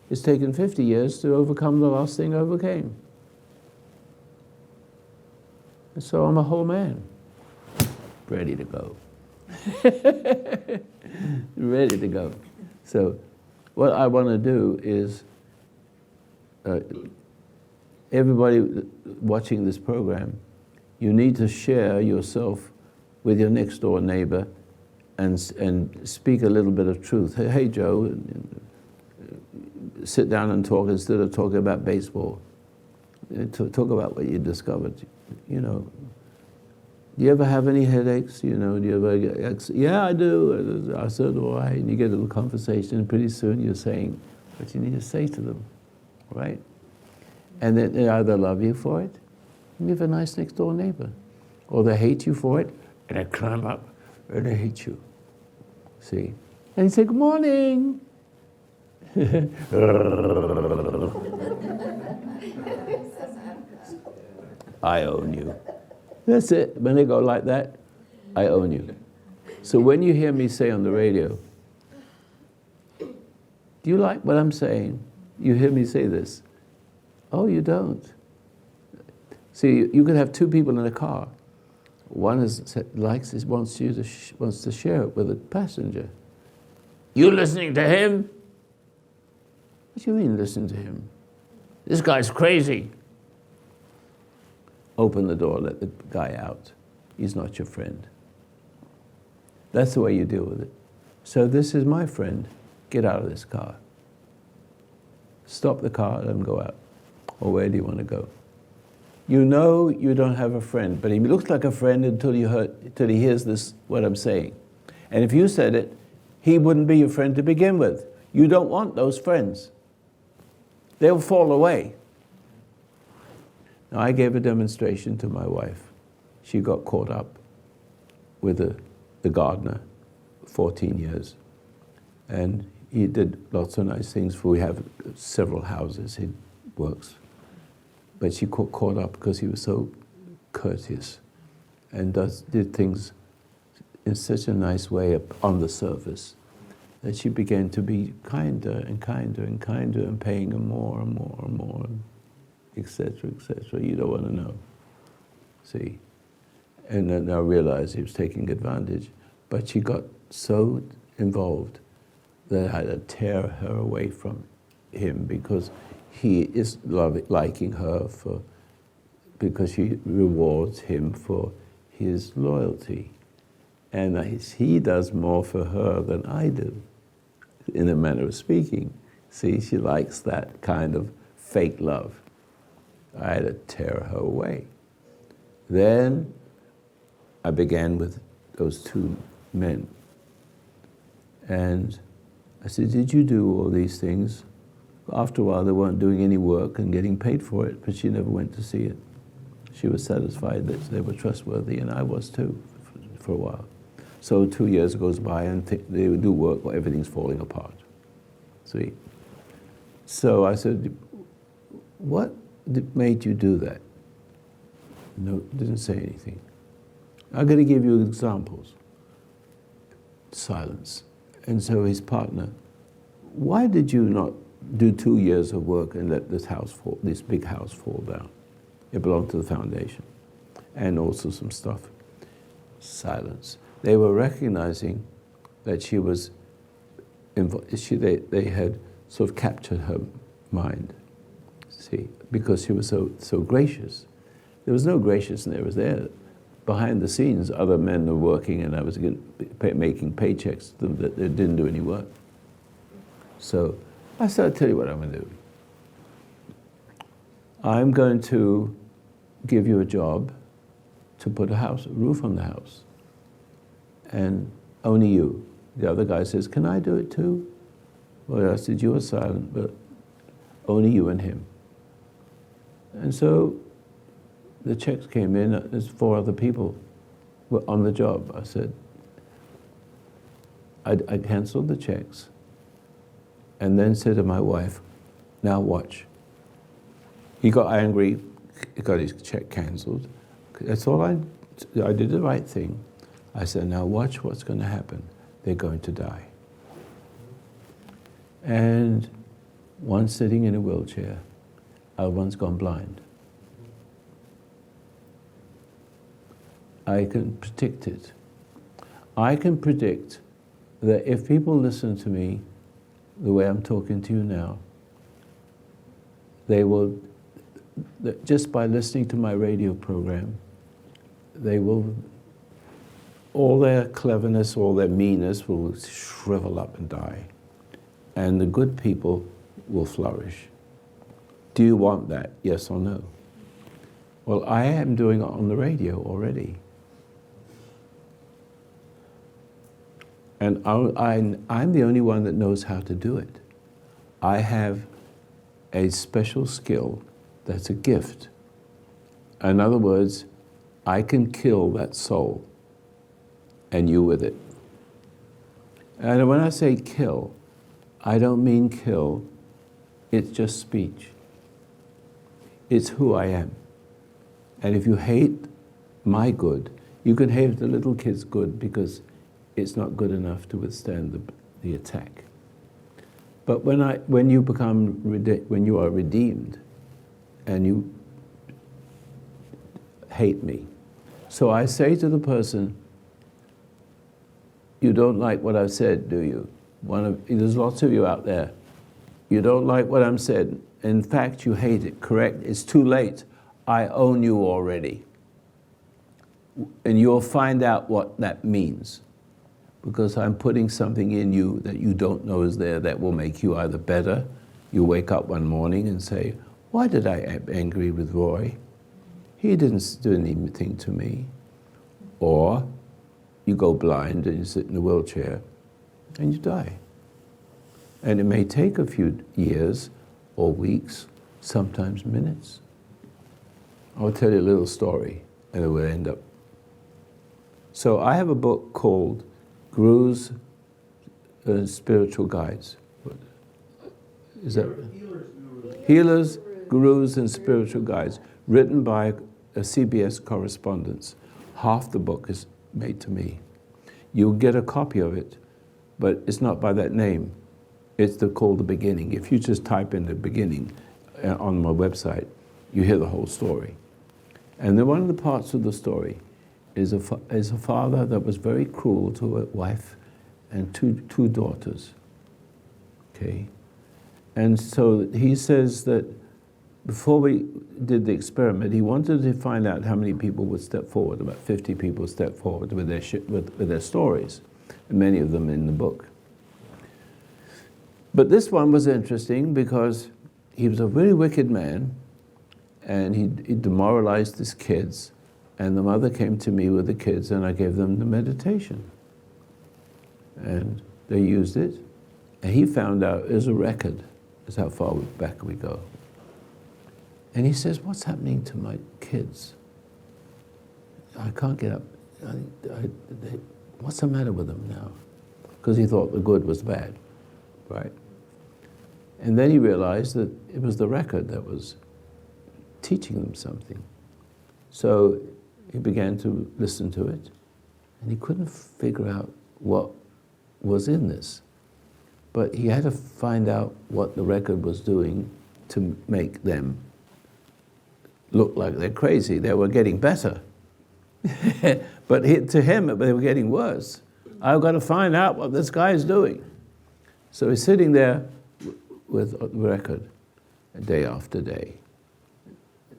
It's taken 50 years to overcome the last thing I overcame. And so I'm a whole man. Ready to go. Ready to go. So what I want to do is everybody watching this program, you need to share yourself with your next door neighbor and speak a little bit of truth. Hey, Joe, sit down and talk instead of talking about baseball. Talk about what you discovered. Do you ever have any headaches? Do you ever yeah, I do. So do I. And you get a little conversation, and pretty soon you're saying what you need to say to them, right? And then they either love you for it, and you have a nice next door neighbor, or they hate you for it, and they climb up and they hate you. See? And you say, good morning. I own you. That's it. When they go like that, I own you. So when you hear me say on the radio, do you like what I'm saying? You hear me say this. Oh, you don't. See, you could have two people in a car. One wants to share it with a passenger. You listening to him? What do you mean, listen to him? This guy's crazy. Open the door, let the guy out. He's not your friend. That's the way you deal with it. So this is my friend. Get out of this car. Stop the car, let him go out. Or where do you want to go? You know you don't have a friend, but he looks like a friend until he hears this, what I'm saying. And if you said it, he wouldn't be your friend to begin with. You don't want those friends. They'll fall away. Now, I gave a demonstration to my wife. She got caught up with the gardener, 14 years. And he did lots of nice things. We have several houses he works. But she got caught up because he was so courteous and did things in such a nice way on the surface that she began to be kinder and kinder and kinder and paying him more and more and more, etc., etc. You don't want to know. See? And then I realized he was taking advantage. But she got so involved that I had to tear her away from him because he is liking her because she rewards him for his loyalty. And he does more for her than I do, in a manner of speaking. See, she likes that kind of fake love. I had to tear her away. Then I began with those two men. And I said, did you do all these things? After a while, they weren't doing any work and getting paid for it, but she never went to see it. She was satisfied that they were trustworthy, and I was too, for a while. So 2 years goes by, and they do work, well, everything's falling apart. See? So I said, what made you do that? No, didn't say anything. I'm going to give you examples. Silence. And so his partner, why did you not do 2 years of work and let this big house fall down? It belonged to the foundation. And also some stuff. Silence. They were recognizing that she was, they had sort of captured her mind, see, because she was so gracious. There was no graciousness there. Was there. Behind the scenes, other men were working, and I was making paychecks to them that they didn't do any work. So I said, I'll tell you what I'm going to do. I'm going to give you a job to put a roof on the house. And only you. The other guy says, can I do it too? Well, I said, you are silent, but only you and him. And so the checks came in, there's 4 other people were on the job. I said, I canceled the checks and then said to my wife, now watch. He got angry, he got his check canceled. That's all I did the right thing. I said, now watch what's going to happen. They're going to die. And one's sitting in a wheelchair, other one's gone blind. I can predict it. I can predict that if people listen to me the way I'm talking to you now, they will, just by listening to my radio program, they will, all their cleverness, all their meanness will shrivel up and die. And the good people will flourish. Do you want that? Yes or no? Well, I am doing it on the radio already. And I'm the only one that knows how to do it. I have a special skill that's a gift. In other words, I can kill that soul, and you with it. And when I say kill, I don't mean kill, it's just speech. It's who I am. And if you hate my good, you can hate the little kid's good because it's not good enough to withstand the attack. But when you are redeemed and you hate me, so I say to the person, you don't like what I've said, do you? There's lots of you out there. You don't like what I'm saying. In fact, you hate it. Correct? It's too late. I own you already. And you'll find out what that means. Because I'm putting something in you that you don't know is there that will make you either better. You wake up one morning and say, why did I get angry with Roy? He didn't do anything to me. Or you go blind and you sit in a wheelchair and you die. And it may take a few years or weeks, sometimes minutes. I'll tell you a little story and it will end up. So I have a book called Guru's Spiritual Guides. Is that? Healers, Gurus, and Spiritual Guides, written by a CBS correspondent. Half the book is made to me. You'll get a copy of it, but it's not by that name. It's called The Beginning. If you just type in The Beginning on my website, you hear the whole story. And then one of the parts of the story is a father that was very cruel to a wife and two daughters. Okay? And so he says that before we did the experiment, he wanted to find out how many people would step forward. About 50 people stepped forward with their stories, and many of them in the book. But this one was interesting because he was a very wicked man, and he demoralized his kids. And the mother came to me with the kids, and I gave them the meditation. And they used it, and he found out it was a record. That's how far back we go. And he says, what's happening to my kids? I can't get up. What's the matter with them now? Because he thought the good was bad, right? And then he realized that it was the record that was teaching them something. So he began to listen to it, and he couldn't figure out what was in this. But he had to find out what the record was doing to make them look like they're crazy. They were getting better. But to him, they were getting worse. I've got to find out what this guy is doing. So he's sitting there with the record, day after day,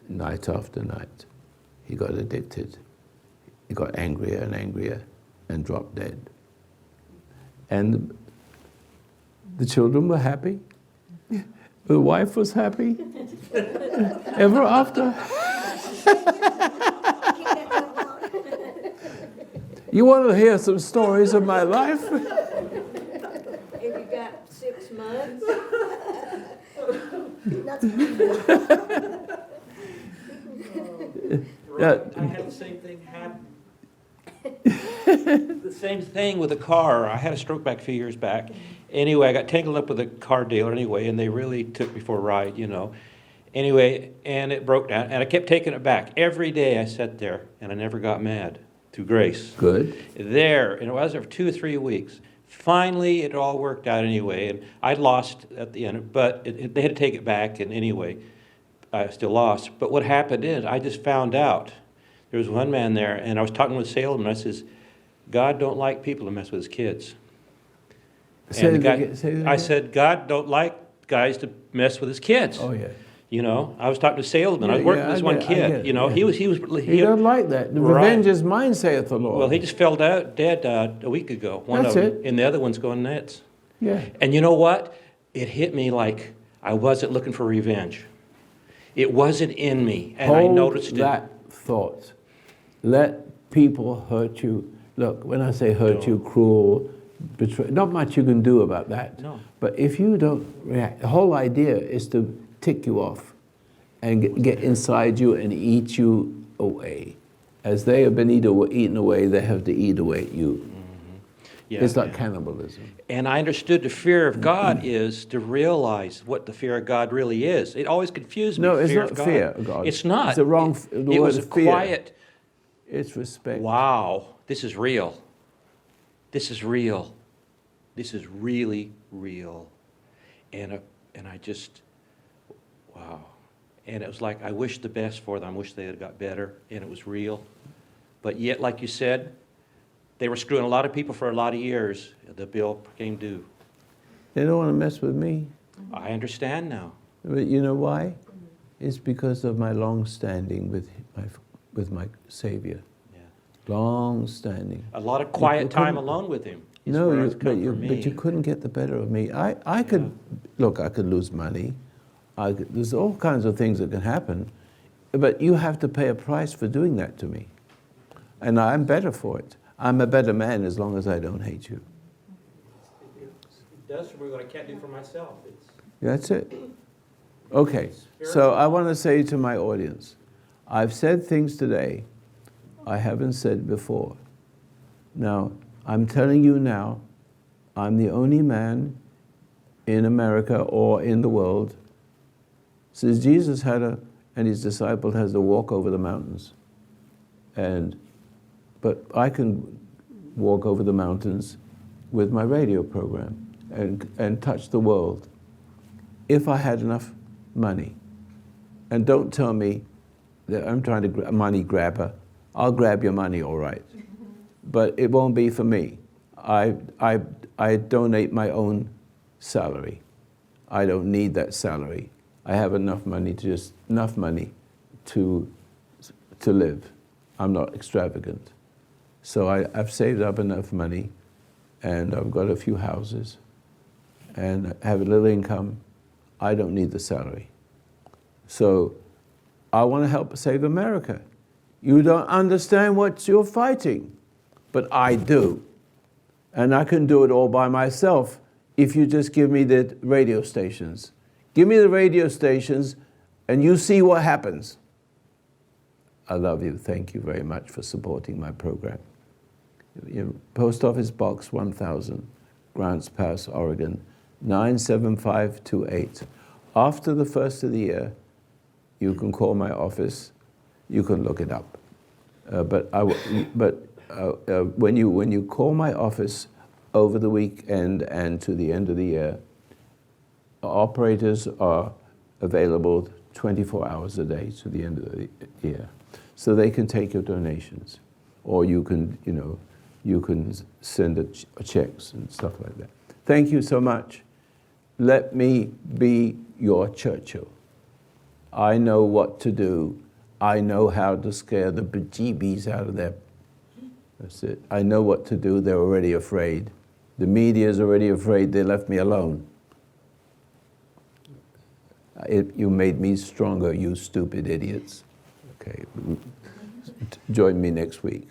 night after night. He got addicted. He got angrier and angrier and dropped dead. And the children were happy. The wife was happy. Ever after. You want to hear some stories of my life? If you got 6 months. I had the same thing happen. The same thing with a car. I had a stroke back a few years back. Anyway, I got tangled up with a car dealer anyway, and they really took me for a ride, you know. Anyway, and it broke down, and I kept taking it back. Every day I sat there, and I never got mad, through grace. Good. There, and it was there for 2 or 3 weeks. Finally, it all worked out anyway, and I lost at the end, but they had to take it back, and anyway, I still lost. But what happened is, I just found out, there was one man there, and I was talking with a salesman, I says, God don't like people to mess with his kids. And the guy, I said, God don't like guys to mess with his kids. Oh, yeah. You know, I was talking to a salesman. I was working with this one kid. You know, he don't like that. The revenge is mine, saith the Lord. Well, he just fell dead a week ago. One That's of them, it. and the other one's going nuts. Yeah. And you know what? It hit me like I wasn't looking for revenge. It wasn't in me, and I noticed that thought. Let people hurt you. Look, when I say hurt you, cruel, betray, not much you can do about that. No. But if you don't react, the whole idea is to tick you off and get inside you and eat you away. As they have been eaten away, they have to eat away at you. Yeah, It's like cannibalism. And I understood the fear of God is to realize what the fear of God really is. It always confused me. No, it's fear not of God. fear of God. It's not. It's the wrong. The It word was a is fear. quiet. It's respect. Wow, this is real. This is real. This is really real. And I just, wow. And it was like, I wish the best for them. I wish they had got better, and it was real. But yet, like you said, they were screwing a lot of people for a lot of years. The bill came due. They don't want to mess with me. I understand now. But you know why? It's because of my long standing with my Savior. Yeah. Long standing. A lot of quiet time couldn't- alone with him. is No, where it's come for but you me. couldn't get the better of me. I could, look, I could lose money. There's all kinds of things that can happen, but you have to pay a price for doing that to me. And I'm better for it. I'm a better man as long as I don't hate you. It does for me what I can't do for myself. That's it. Okay, so I want to say to my audience, I've said things today I haven't said before. Now, I'm telling you now, I'm the only man in America or in the world, since Jesus and his disciple has to walk over the mountains. But I can walk over the mountains with my radio program and touch the world if I had enough money. And don't tell me that I'm trying to money grabber. I'll grab your money, all right. But it won't be for me. I donate my own salary. I don't need that salary. I have enough money to live. I'm not extravagant. So I've saved up enough money, and I've got a few houses, and I have a little income. I don't need the salary. So I want to help save America. You don't understand what you're fighting, but I do. And I can do it all by myself if you just give me the radio stations. Give me the radio stations, and you see what happens. I love you. Thank you very much for supporting my program. Post Office Box 1000, Grants Pass, Oregon, 97528. After the first of the year, you can call my office. You can look it up. When you call my office over the weekend and to the end of the year, operators are available 24 hours a day to the end of the year, so they can take your donations, or you can send checks and stuff like that. Thank you so much. Let me be your Churchill. I know what to do. I know how to scare the bejeebies out of them. That's it. I know what to do. They're already afraid. The media's already afraid. They left me alone. You made me stronger, you stupid idiots. Okay. Join me next week.